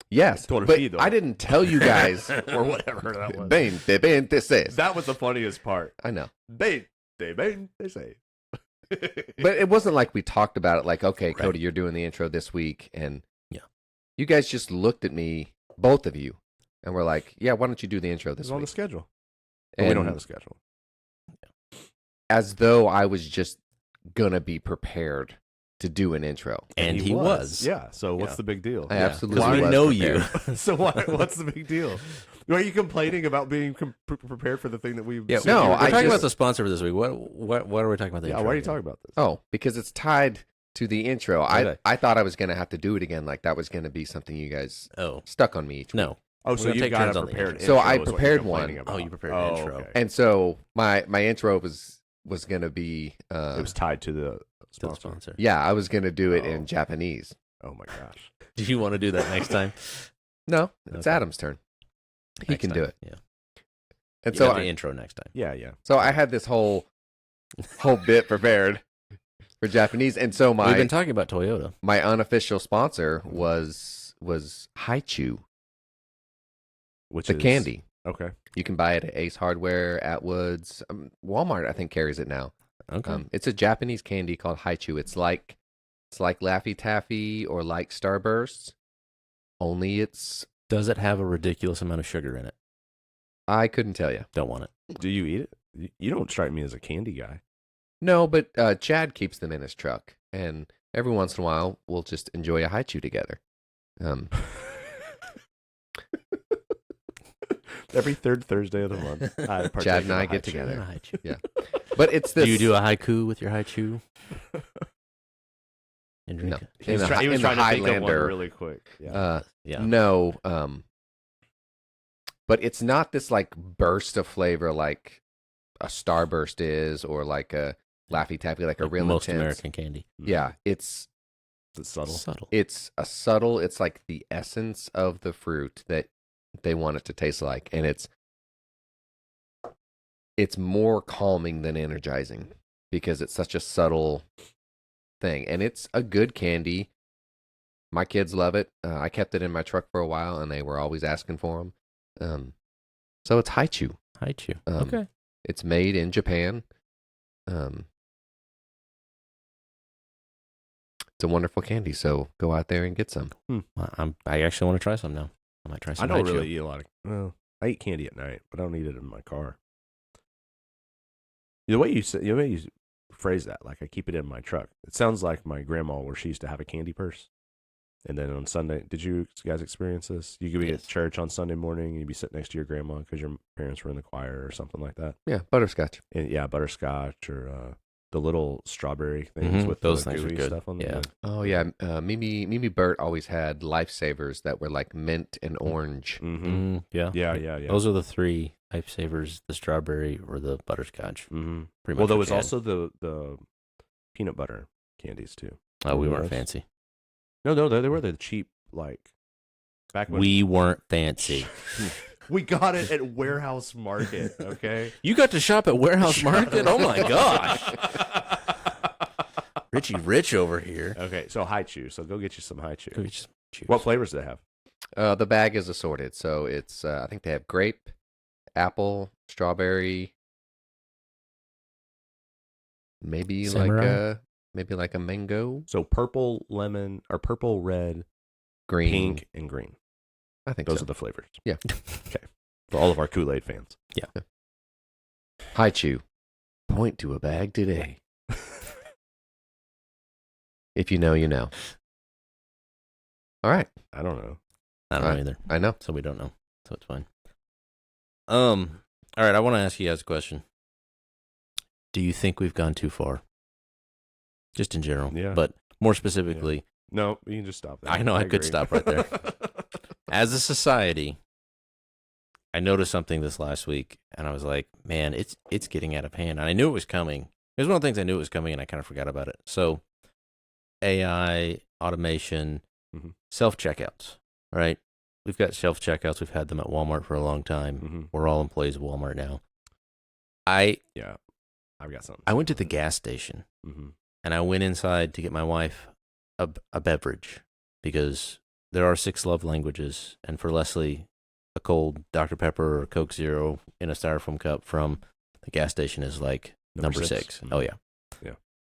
Speaker 1: yes, but
Speaker 2: Torcido.
Speaker 1: I didn't tell you guys.
Speaker 2: Or whatever that was.
Speaker 1: This is.
Speaker 2: That was the funniest part.
Speaker 1: I know.
Speaker 2: They say.
Speaker 1: But it wasn't like we talked about it like, okay,
Speaker 3: Right.
Speaker 1: Cody, you're doing the intro this week. And
Speaker 3: Yeah.
Speaker 1: you guys just looked at me, both of you, and were like, yeah, why don't you do the intro this
Speaker 2: It's on the
Speaker 1: week?
Speaker 2: schedule. But we don't have a schedule.
Speaker 1: As though I was just going to be prepared to do an intro.
Speaker 3: And he was.
Speaker 2: Yeah. So what's
Speaker 3: Yeah.
Speaker 2: the big deal?
Speaker 1: I
Speaker 3: Yeah,
Speaker 1: absolutely
Speaker 3: 'cause we
Speaker 1: was
Speaker 3: know
Speaker 1: prepared.
Speaker 3: you.
Speaker 2: So what's the big deal? Are you complaining about being prepared for the thing that we?
Speaker 3: Yeah,
Speaker 1: No,
Speaker 3: we're
Speaker 1: I
Speaker 3: talking about
Speaker 1: just-
Speaker 3: the sponsor for this week. What are we talking about? The
Speaker 2: Yeah.
Speaker 3: intro
Speaker 2: Why are you
Speaker 3: again?
Speaker 2: talking about this?
Speaker 1: Oh, because it's tied to the intro.
Speaker 3: Okay.
Speaker 1: I thought I was going to have to do it again. Like that was going to be something you guys
Speaker 3: Oh
Speaker 1: stuck on me each week.
Speaker 3: no.
Speaker 2: Oh,
Speaker 3: We're
Speaker 2: so
Speaker 3: gonna
Speaker 2: you
Speaker 3: take
Speaker 2: got
Speaker 3: turns
Speaker 2: a
Speaker 3: on the
Speaker 2: prepared
Speaker 3: intro.
Speaker 1: So
Speaker 2: intro
Speaker 1: I
Speaker 2: is what you're
Speaker 1: prepared
Speaker 2: complaining
Speaker 1: one.
Speaker 2: about.
Speaker 3: Oh, you prepared an intro.
Speaker 2: Okay.
Speaker 1: And so my intro was going to be
Speaker 2: It was tied to the
Speaker 3: To the
Speaker 2: sponsor.
Speaker 3: sponsor.
Speaker 1: yeah, I was going to do it
Speaker 2: Oh.
Speaker 1: in Japanese.
Speaker 2: Oh my gosh.
Speaker 3: Do you want to do that next time?
Speaker 1: No, it's
Speaker 3: Okay.
Speaker 1: Adam's turn. He
Speaker 3: Next
Speaker 1: can do
Speaker 3: time,
Speaker 1: it.
Speaker 3: Yeah.
Speaker 1: And
Speaker 3: You
Speaker 1: so
Speaker 3: got the intro next time.
Speaker 2: Yeah.
Speaker 1: so I had this whole bit prepared for Japanese, and so
Speaker 3: We've
Speaker 1: my
Speaker 3: been talking about Toyota.
Speaker 1: my unofficial sponsor was Haichu,
Speaker 2: Which
Speaker 1: the
Speaker 2: is
Speaker 1: candy.
Speaker 2: Okay.
Speaker 1: You can buy it at Ace Hardware, Atwoods, Walmart. I think carries it now.
Speaker 3: Okay.
Speaker 1: It's a Japanese candy called Haichu. It's like Laffy Taffy or like Starbursts, only it's
Speaker 3: Does it have a ridiculous amount of sugar in it?
Speaker 1: I couldn't tell you.
Speaker 3: Don't want it.
Speaker 2: Do you eat it? You don't strike me as a candy guy.
Speaker 1: No, but Chad keeps them in his truck, and every once in a while we'll just enjoy a Haichu together.
Speaker 2: Every third Thursday of the month, I partake
Speaker 1: Chad and
Speaker 2: in a
Speaker 1: I get
Speaker 2: haichu.
Speaker 1: together.
Speaker 3: Haichu.
Speaker 1: Yeah. But it's this.
Speaker 3: Do you do a haiku with your haichu? And drink
Speaker 1: No.
Speaker 3: it?
Speaker 2: He was,
Speaker 1: In the
Speaker 2: he was
Speaker 1: in the
Speaker 2: trying to think of one
Speaker 1: Highlander,
Speaker 2: really quick. Yeah.
Speaker 3: Yeah.
Speaker 1: No, but it's not this like burst of flavor like a Starburst is, or like a Laffy Taffy, like a real
Speaker 3: most
Speaker 1: intense.
Speaker 3: American candy.
Speaker 1: Yeah, it's
Speaker 2: It's subtle.
Speaker 1: it's a subtle. It's like the essence of the fruit that they want it to taste like, and it's more calming than energizing because it's such a subtle thing, and it's a good candy. My kids love it. I kept it in my truck for a while, and they were always asking for them. So it's Haichu.
Speaker 3: Haichu.
Speaker 1: Okay. It's made in Japan. It's a wonderful candy, so go out there and get some.
Speaker 3: I actually want to try some now. I might try
Speaker 2: I
Speaker 3: some.
Speaker 2: don't
Speaker 3: Haichu.
Speaker 2: really eat a lot of. Well, I eat candy at night, but I don't eat it in my car. The way you phrase that, like I keep it in my truck. It sounds like my grandma, where she used to have a candy purse. And then on Sunday, did you guys experience this? You could be
Speaker 3: Yes.
Speaker 2: at church on Sunday morning, and you'd be sitting next to your grandma because your parents were in the choir or something like that.
Speaker 1: Yeah, butterscotch.
Speaker 2: And yeah, butterscotch or the little strawberry things
Speaker 3: Mhm,
Speaker 2: with
Speaker 3: those
Speaker 2: the
Speaker 3: things are
Speaker 2: gooey
Speaker 3: good.
Speaker 2: stuff on
Speaker 3: Yeah.
Speaker 2: them.
Speaker 1: Oh yeah, Mimi Burt always had lifesavers that were like mint and orange.
Speaker 2: Mm-hmm.
Speaker 3: Yeah.
Speaker 2: Yeah.
Speaker 3: Those are the three lifesavers: the strawberry or the butterscotch.
Speaker 2: Mm-hmm.
Speaker 3: Pretty
Speaker 2: Well,
Speaker 3: much
Speaker 2: there
Speaker 3: what
Speaker 2: was
Speaker 3: you had.
Speaker 2: also the peanut butter candies too.
Speaker 3: Oh, we weren't
Speaker 2: those?
Speaker 3: fancy.
Speaker 2: No, they were the cheap, like back when
Speaker 3: We weren't fancy.
Speaker 2: we got it at Warehouse Market. Okay,
Speaker 3: You got to shop at Warehouse Market? Oh my gosh. Richie Rich over here.
Speaker 2: Okay, so Haichu. So go get you some
Speaker 3: Go
Speaker 2: Haichu.
Speaker 3: get you some juice.
Speaker 2: What flavors do they have?
Speaker 1: The bag is assorted, so it's I think they have grape, apple, strawberry, maybe
Speaker 3: Samurai?
Speaker 1: like a mango,
Speaker 2: So purple, lemon, or purple, red,
Speaker 1: green.
Speaker 2: pink, and green.
Speaker 1: I think
Speaker 2: Those
Speaker 1: so.
Speaker 2: are the flavors.
Speaker 1: Yeah.
Speaker 2: Okay. For all of our Kool-Aid fans.
Speaker 1: Haichu, point to a bag today. If you know, you know. All right,
Speaker 2: I don't know.
Speaker 3: I don't know either.
Speaker 1: I know.
Speaker 3: So we don't know. So it's fine. All right, I want to ask you guys a question. Do you think we've gone too far? Just in general.
Speaker 2: Yeah.
Speaker 3: But more specifically,
Speaker 2: No, you can just stop there.
Speaker 3: I know, I could
Speaker 2: agree.
Speaker 3: stop right there. As a society, I noticed something this last week, and I was like, man, it's getting out of hand. And I knew it was coming. It was one of the things I knew it was coming, and I kind of forgot about it. So AI, automation, self checkouts, right? We've got self checkouts. We've had them at Walmart for a long time. We're all employees of Walmart now.
Speaker 2: I've got something.
Speaker 3: I went to the gas station, and I went inside to get my wife a beverage because there are 6 love languages, and for Leslie, a cold Dr. Pepper or Coke Zero in a styrofoam cup from the gas station is like number 6. Oh yeah.
Speaker 2: Yeah.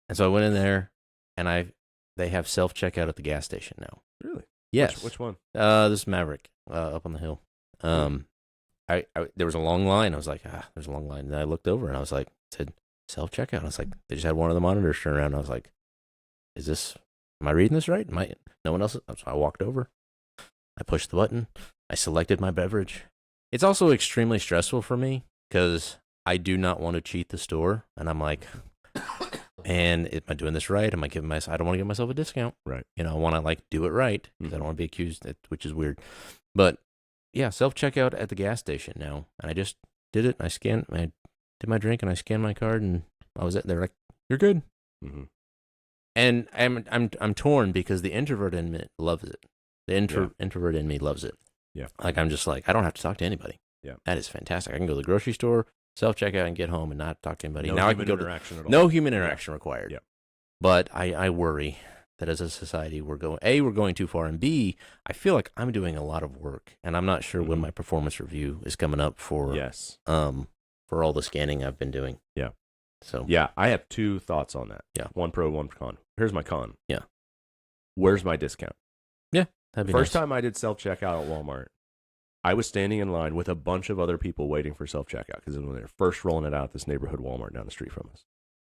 Speaker 3: And so I went in there, and they have self checkout at the gas station now.
Speaker 2: Really?
Speaker 3: Yes.
Speaker 2: Which one?
Speaker 3: This is Maverick up on the hill. I there was a long line. I was like, there's a long line. And I looked over and I was like, it said self checkout. I was like, they just had one of the monitors turn around. And I was like, am I reading this right? No one else? So I walked over. I pushed the button. I selected my beverage. It's also extremely stressful for me because I do not want to cheat the store. And I'm like, and am I doing this right? I don't want to give myself a discount.
Speaker 2: Right.
Speaker 3: I want to do it right because I don't want to be accused, which is weird. But yeah, self-checkout at the gas station now. And I just did it. I did my drink and I scanned my card and I was they're like, you're good. And I'm torn because the introvert in me loves it. The introvert in me loves it.
Speaker 2: Yeah.
Speaker 3: I'm just like, I don't have to talk to anybody.
Speaker 2: Yeah.
Speaker 3: That is fantastic. I can go to the grocery store, self-checkout and get home and not talk to anybody.
Speaker 2: No
Speaker 3: now I
Speaker 2: human
Speaker 3: can go
Speaker 2: interaction at all.
Speaker 3: No human interaction required.
Speaker 2: Yeah.
Speaker 3: But I worry that as a society we're going too far, and B, I feel like I'm doing a lot of work and I'm not sure when my performance review is coming up for for all the scanning I've been doing.
Speaker 2: Yeah.
Speaker 3: So
Speaker 2: yeah, I have 2 thoughts on that.
Speaker 3: Yeah.
Speaker 2: One pro, one con. Here's my con.
Speaker 3: Yeah.
Speaker 2: Where's my discount?
Speaker 3: Yeah. That'd be
Speaker 2: First
Speaker 3: nice.
Speaker 2: time I did self-checkout at Walmart, I was standing in line with a bunch of other people waiting for self-checkout because when they were first rolling it out at this neighborhood Walmart down the street from us.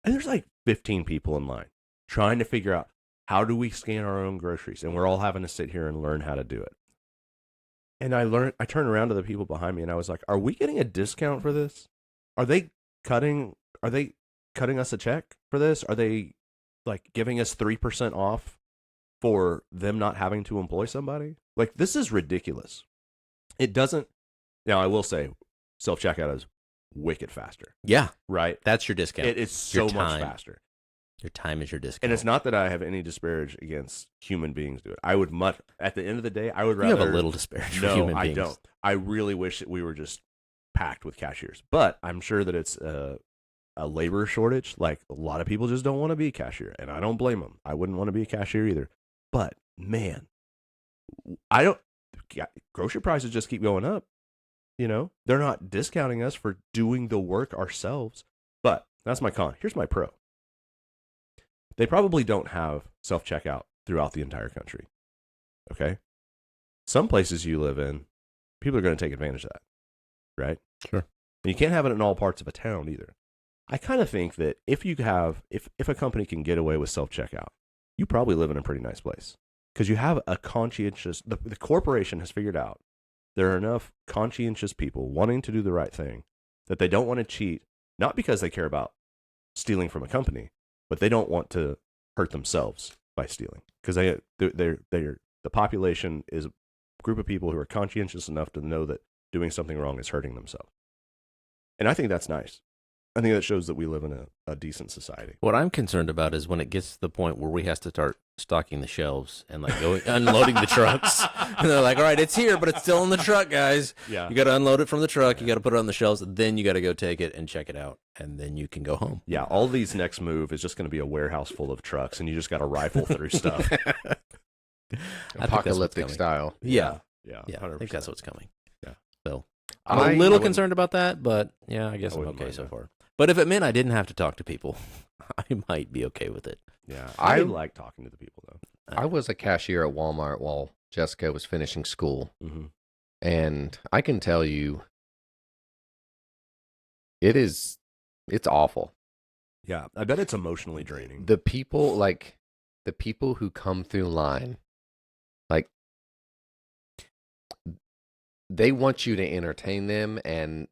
Speaker 2: And there's like 15 people in line trying to figure out how do we scan our own groceries? And we're all having to sit here and learn how to do it. And I turned around to the people behind me and I was like, are we getting a discount for this? Are they cutting us a check for this? Are they giving us 3% off for them not having to employ somebody? This is ridiculous. It doesn't. Now, I will say self-checkout is wicked faster.
Speaker 3: Yeah.
Speaker 2: Right?
Speaker 3: That's your discount.
Speaker 2: It is so much faster.
Speaker 3: Your time is your discount.
Speaker 2: And it's not that I have any disparage against human beings do it. I would at the end of the day, I would rather.
Speaker 3: You have a little disparage for human beings.
Speaker 2: No, I don't. I really wish that we were just packed with cashiers. But I'm sure that it's a labor shortage. A lot of people just don't want to be a cashier. And I don't blame them. I wouldn't want to be a cashier either. But, man, grocery prices just keep going up. They're not discounting us for doing the work ourselves. But that's my con. Here's my pro. They probably don't have self-checkout throughout the entire country. Okay? Some places you live in, people are going to take advantage of that. Right?
Speaker 3: Sure.
Speaker 2: And you can't have it in all parts of a town either. I kind of think that if a company can get away with self-checkout, you probably live in a pretty nice place. Because you have a conscientious, the corporation has figured out there are enough conscientious people wanting to do the right thing that they don't want to cheat, not because they care about stealing from a company, but they don't want to hurt themselves by stealing. Because the population is a group of people who are conscientious enough to know that doing something wrong is hurting themselves. And I think that's nice. I think that shows that we live in a decent society.
Speaker 3: What I'm concerned about is when it gets to the point where we have to start stocking the shelves and going unloading the trucks. And they're like, all right, it's here, but it's still in the truck, guys.
Speaker 2: Yeah.
Speaker 3: You got to unload it from the truck. You got to put it on the shelves. Then you got to go take it and check it out. And then you can go home.
Speaker 2: Yeah. All these next move is just going to be a warehouse full of trucks and you just got to rifle through stuff.
Speaker 1: Apocalyptic style.
Speaker 3: Yeah.
Speaker 2: Yeah.
Speaker 3: Yeah.
Speaker 2: 100%.
Speaker 3: I think that's what's coming.
Speaker 2: Yeah.
Speaker 3: So I'm a little concerned about that, but yeah, I guess I'm
Speaker 2: wouldn't
Speaker 3: okay
Speaker 2: mind
Speaker 3: so
Speaker 2: that.
Speaker 3: far. But if it meant I didn't have to talk to people, I might be okay with it.
Speaker 2: Yeah.
Speaker 1: I
Speaker 2: I like talking to the people though.
Speaker 1: I was a cashier at Walmart while Jessica was finishing school.
Speaker 2: Mm-hmm.
Speaker 1: And I can tell you, it's awful.
Speaker 2: Yeah. I bet it's emotionally draining.
Speaker 1: The people who come through line, they want you to entertain them. And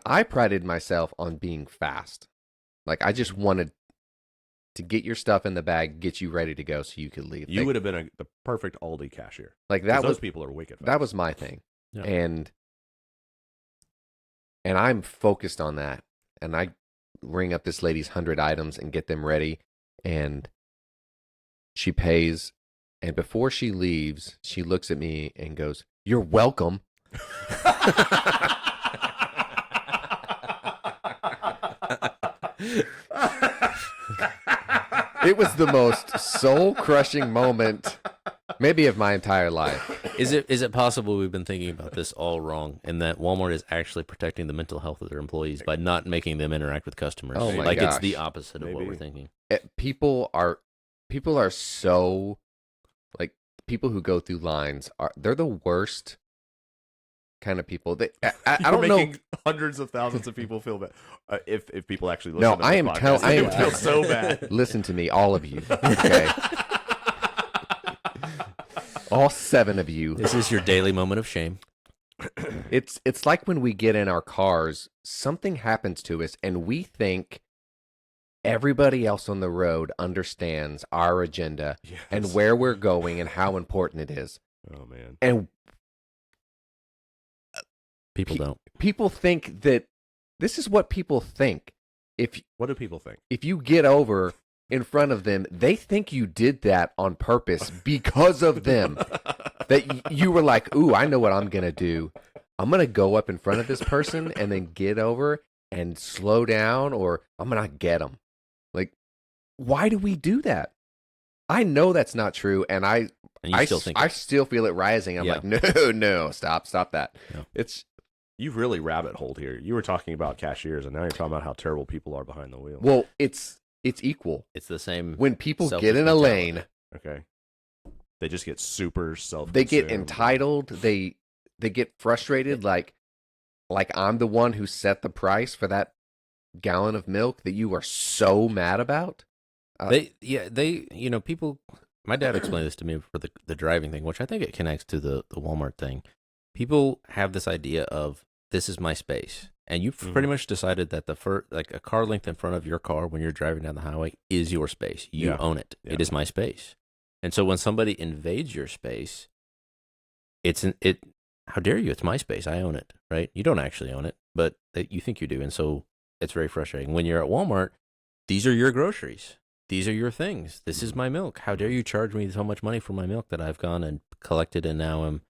Speaker 1: I prided myself on being fast. I just wanted to get your stuff in the bag, get you ready to go so you could leave.
Speaker 2: You would have been the perfect Aldi cashier.
Speaker 1: Like
Speaker 2: 'Cause
Speaker 1: that was
Speaker 2: those people are wicked fast.
Speaker 1: that was my thing.
Speaker 3: Yeah.
Speaker 1: And I'm focused on that. And I ring up this lady's 100 items and get them ready, and she pays, and before she leaves, she looks at me and goes, "You're welcome." It was the most soul-crushing moment, maybe of my entire life.
Speaker 3: Is it possible we've been thinking about this all wrong, and that Walmart is actually protecting the mental health of their employees by not making them interact with customers?
Speaker 1: Oh my
Speaker 3: like
Speaker 1: gosh.
Speaker 3: it's the opposite of what
Speaker 2: Maybe.
Speaker 3: we're thinking.
Speaker 1: People are so, like, people who go through lines they're the worst kind of people. I don't know.
Speaker 2: making hundreds of thousands of people feel bad. If people actually listen
Speaker 1: No,
Speaker 2: to
Speaker 1: I
Speaker 2: this
Speaker 1: am
Speaker 2: podcast,
Speaker 1: I
Speaker 2: they
Speaker 1: am
Speaker 2: would feel so bad.
Speaker 1: Listen to me, all of you. Okay. All 7 of you.
Speaker 3: This is your daily moment of shame.
Speaker 1: It's like when we get in our cars, something happens to us and we think everybody else on the road understands our agenda
Speaker 2: Yes.
Speaker 1: and where we're going and how important it is.
Speaker 2: Oh man.
Speaker 1: And
Speaker 3: People don't.
Speaker 1: people think that this is what people think.
Speaker 2: What do people think?
Speaker 1: If you get over in front of them, they think you did that on purpose because of them. That you were like, "Ooh, I know what I'm going to do. I'm going to go up in front of this person and then get over and slow down, or I'm going to get them." Like, why do we do that? I know that's not true, and
Speaker 3: And you still think
Speaker 1: I still feel it rising. I'm
Speaker 3: Yeah.
Speaker 1: like, no, stop that.
Speaker 3: No.
Speaker 1: It's
Speaker 2: You've really rabbit holed here. You were talking about cashiers, and now you're talking about how terrible people are behind the wheel.
Speaker 1: well, it's equal.
Speaker 3: it's the same.
Speaker 1: When people
Speaker 3: Selfish
Speaker 1: get in a
Speaker 3: mentality.
Speaker 1: lane,
Speaker 2: Okay. They just get super self.
Speaker 1: they get entitled. They get frustrated. Like I'm the one who set the price for that gallon of milk that you are so mad about.
Speaker 3: People. My dad explained this to me for the driving thing, which I think it connects to the Walmart thing. People have this idea of this is my space, and you've pretty much decided that like a car length in front of your car when you're driving down the highway is your space. You
Speaker 2: Yeah.
Speaker 3: own it.
Speaker 2: Yeah.
Speaker 3: It is my space. And so when somebody invades your space, how dare you? It's my space. I own it, right? You don't actually own it, but you think you do. And so it's very frustrating. When you're at Walmart, these are your groceries. These are your things. This is my milk. How dare you charge me so much money for my milk that I've gone and collected and now I'm,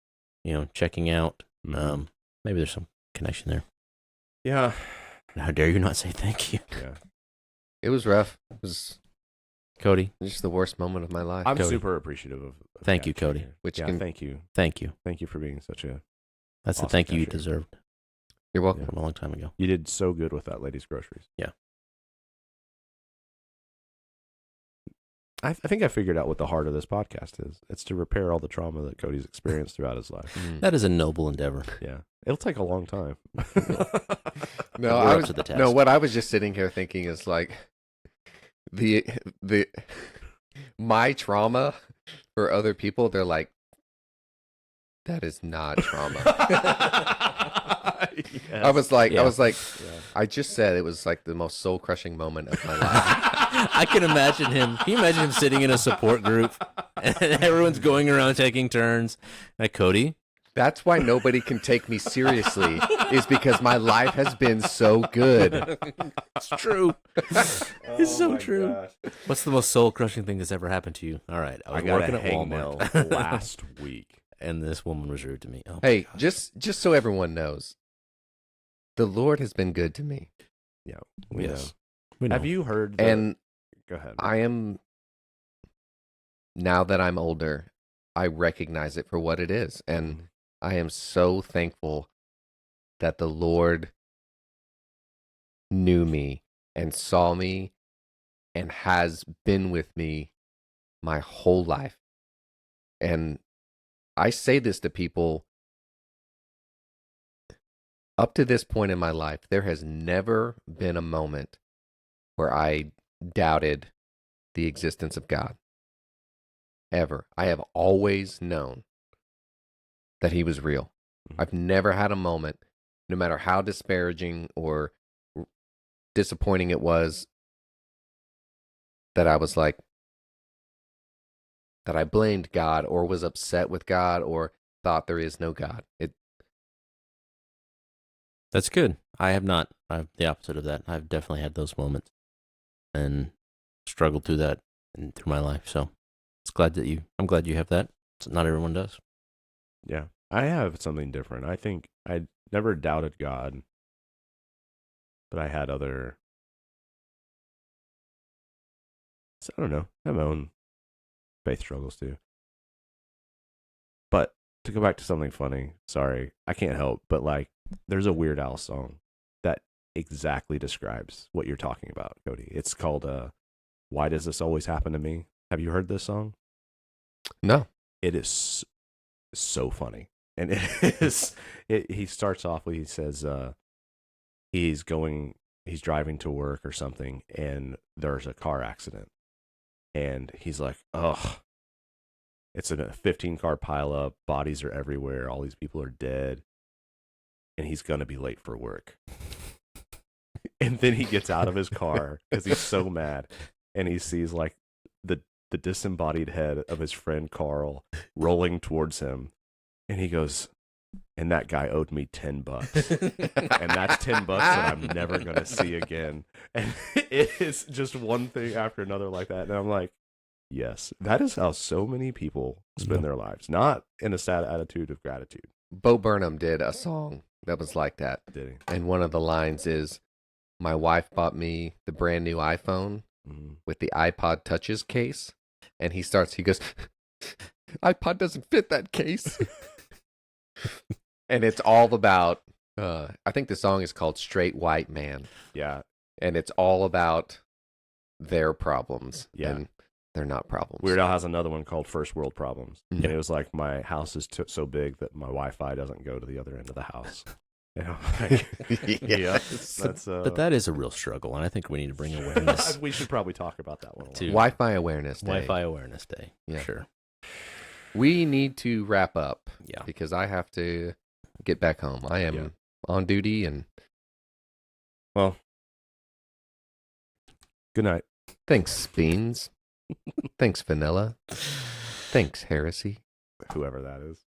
Speaker 3: checking out.
Speaker 2: Mhm.
Speaker 3: Maybe there's some connection there.
Speaker 2: Yeah.
Speaker 3: How dare you not say thank you,
Speaker 2: Yeah.
Speaker 1: It was rough. It was
Speaker 3: Cody?
Speaker 1: just the worst moment of my life.
Speaker 2: I'm
Speaker 3: Cody.
Speaker 2: super appreciative of
Speaker 3: Thank you,
Speaker 2: cashier
Speaker 3: Cody.
Speaker 2: here.
Speaker 1: Which
Speaker 2: yeah,
Speaker 1: can-
Speaker 2: thank you.
Speaker 3: Thank you.
Speaker 2: Thank you for being such a.
Speaker 3: That's the
Speaker 2: Awesome
Speaker 3: thank you
Speaker 2: cashier.
Speaker 3: deserved
Speaker 1: You're welcome.
Speaker 3: from a long time ago.
Speaker 2: You did so good with that lady's groceries.
Speaker 3: Yeah.
Speaker 2: I think I figured out what the heart of this podcast is. It's to repair all the trauma that Cody's experienced throughout his life.
Speaker 1: Mm.
Speaker 3: That is a noble endeavor.
Speaker 2: Yeah. It'll take a long time.
Speaker 1: No,
Speaker 3: We're up to the task.
Speaker 1: no. What I was just sitting here thinking is like the my trauma for other people. They're like, that is not trauma. I was like,
Speaker 3: Yeah.
Speaker 2: Yeah.
Speaker 1: I just said it was like the most soul crushing moment of my life.
Speaker 3: I can imagine him. Can you imagine him sitting in a support group and everyone's going around taking turns? Like, Cody,
Speaker 1: That's why nobody can take me seriously. Is because my life has been so good.
Speaker 3: it's true. It's so true. What's the most soul crushing thing that's ever happened to you? All right, I was
Speaker 2: got
Speaker 3: working
Speaker 2: a
Speaker 3: at
Speaker 2: hangnail
Speaker 3: Walmart
Speaker 2: last week.
Speaker 3: and this woman was rude to me. Oh,
Speaker 1: Hey, just so everyone knows, the Lord has been good to me,
Speaker 2: Yeah. We
Speaker 3: yes.
Speaker 2: know. Have you heard?
Speaker 1: and
Speaker 2: Go ahead.
Speaker 1: I am, now that I'm older, I recognize it for what it is. And I am so thankful that the Lord knew me and saw me and has been with me my whole life. And I say this to people, up to this point in my life, there has never been a moment where I doubted the existence of God. Ever. I have always known that he was real. I've never had a moment, no matter how disparaging or disappointing it was, that I was like, that I blamed God or was upset with God or thought there is no God.
Speaker 3: That's good. I have not. I'm the opposite of that. I've definitely had those moments and struggled through that and through my life. So I'm glad you have that. Not everyone does.
Speaker 2: Yeah. I have something different. I think I never doubted God, but I had other, I don't know, I have my own faith struggles too. But to go back to something funny, sorry, I can't help, but like, there's a Weird Al song that exactly describes what you're talking about, Cody. It's called Why Does This Always Happen to Me? Have you heard this song?
Speaker 1: No.
Speaker 2: It is so funny. And he starts off with, he says, he's driving to work or something, and there's a car accident. And he's like, ugh, it's a 15-car pileup, bodies are everywhere, all these people are dead, and he's going to be late for work. And then he gets out of his car because he's so mad, and he sees like the disembodied head of his friend Carl rolling towards him, and he goes, and that guy owed me $10, and that's $10 that I'm never gonna see again. And it is just one thing after another like that, and I'm like, yes, that is how so many people spend their lives, not in a sad attitude of gratitude.
Speaker 1: Bo Burnham did a song that was like that.
Speaker 2: Did he?
Speaker 1: And one of the lines is, my wife bought me the brand new iPhone with the iPod Touches case. And he goes, iPod doesn't fit that case. And it's all about, I think the song is called Straight White Man.
Speaker 2: Yeah.
Speaker 1: And it's all about their problems.
Speaker 2: Yeah.
Speaker 1: And they're not problems.
Speaker 2: Weird Al has another one called First World Problems.
Speaker 1: Mm-hmm.
Speaker 2: And it was like, my house is so big that my Wi-Fi doesn't go to the other end of the house. You know, like,
Speaker 1: yes.
Speaker 2: That's
Speaker 3: But that is a real struggle, and I think we need to bring awareness.
Speaker 2: we should probably talk about that one.
Speaker 1: Wi-Fi Awareness Day.
Speaker 3: Wi-Fi Awareness Day.
Speaker 1: Yeah.
Speaker 3: Sure.
Speaker 1: We need to wrap up.
Speaker 3: Yeah.
Speaker 1: Because I have to get back home. I am on duty and...
Speaker 2: Well, good night.
Speaker 1: Thanks, Beans. Thanks, Vanilla. Thanks, Heresy.
Speaker 2: Whoever that is.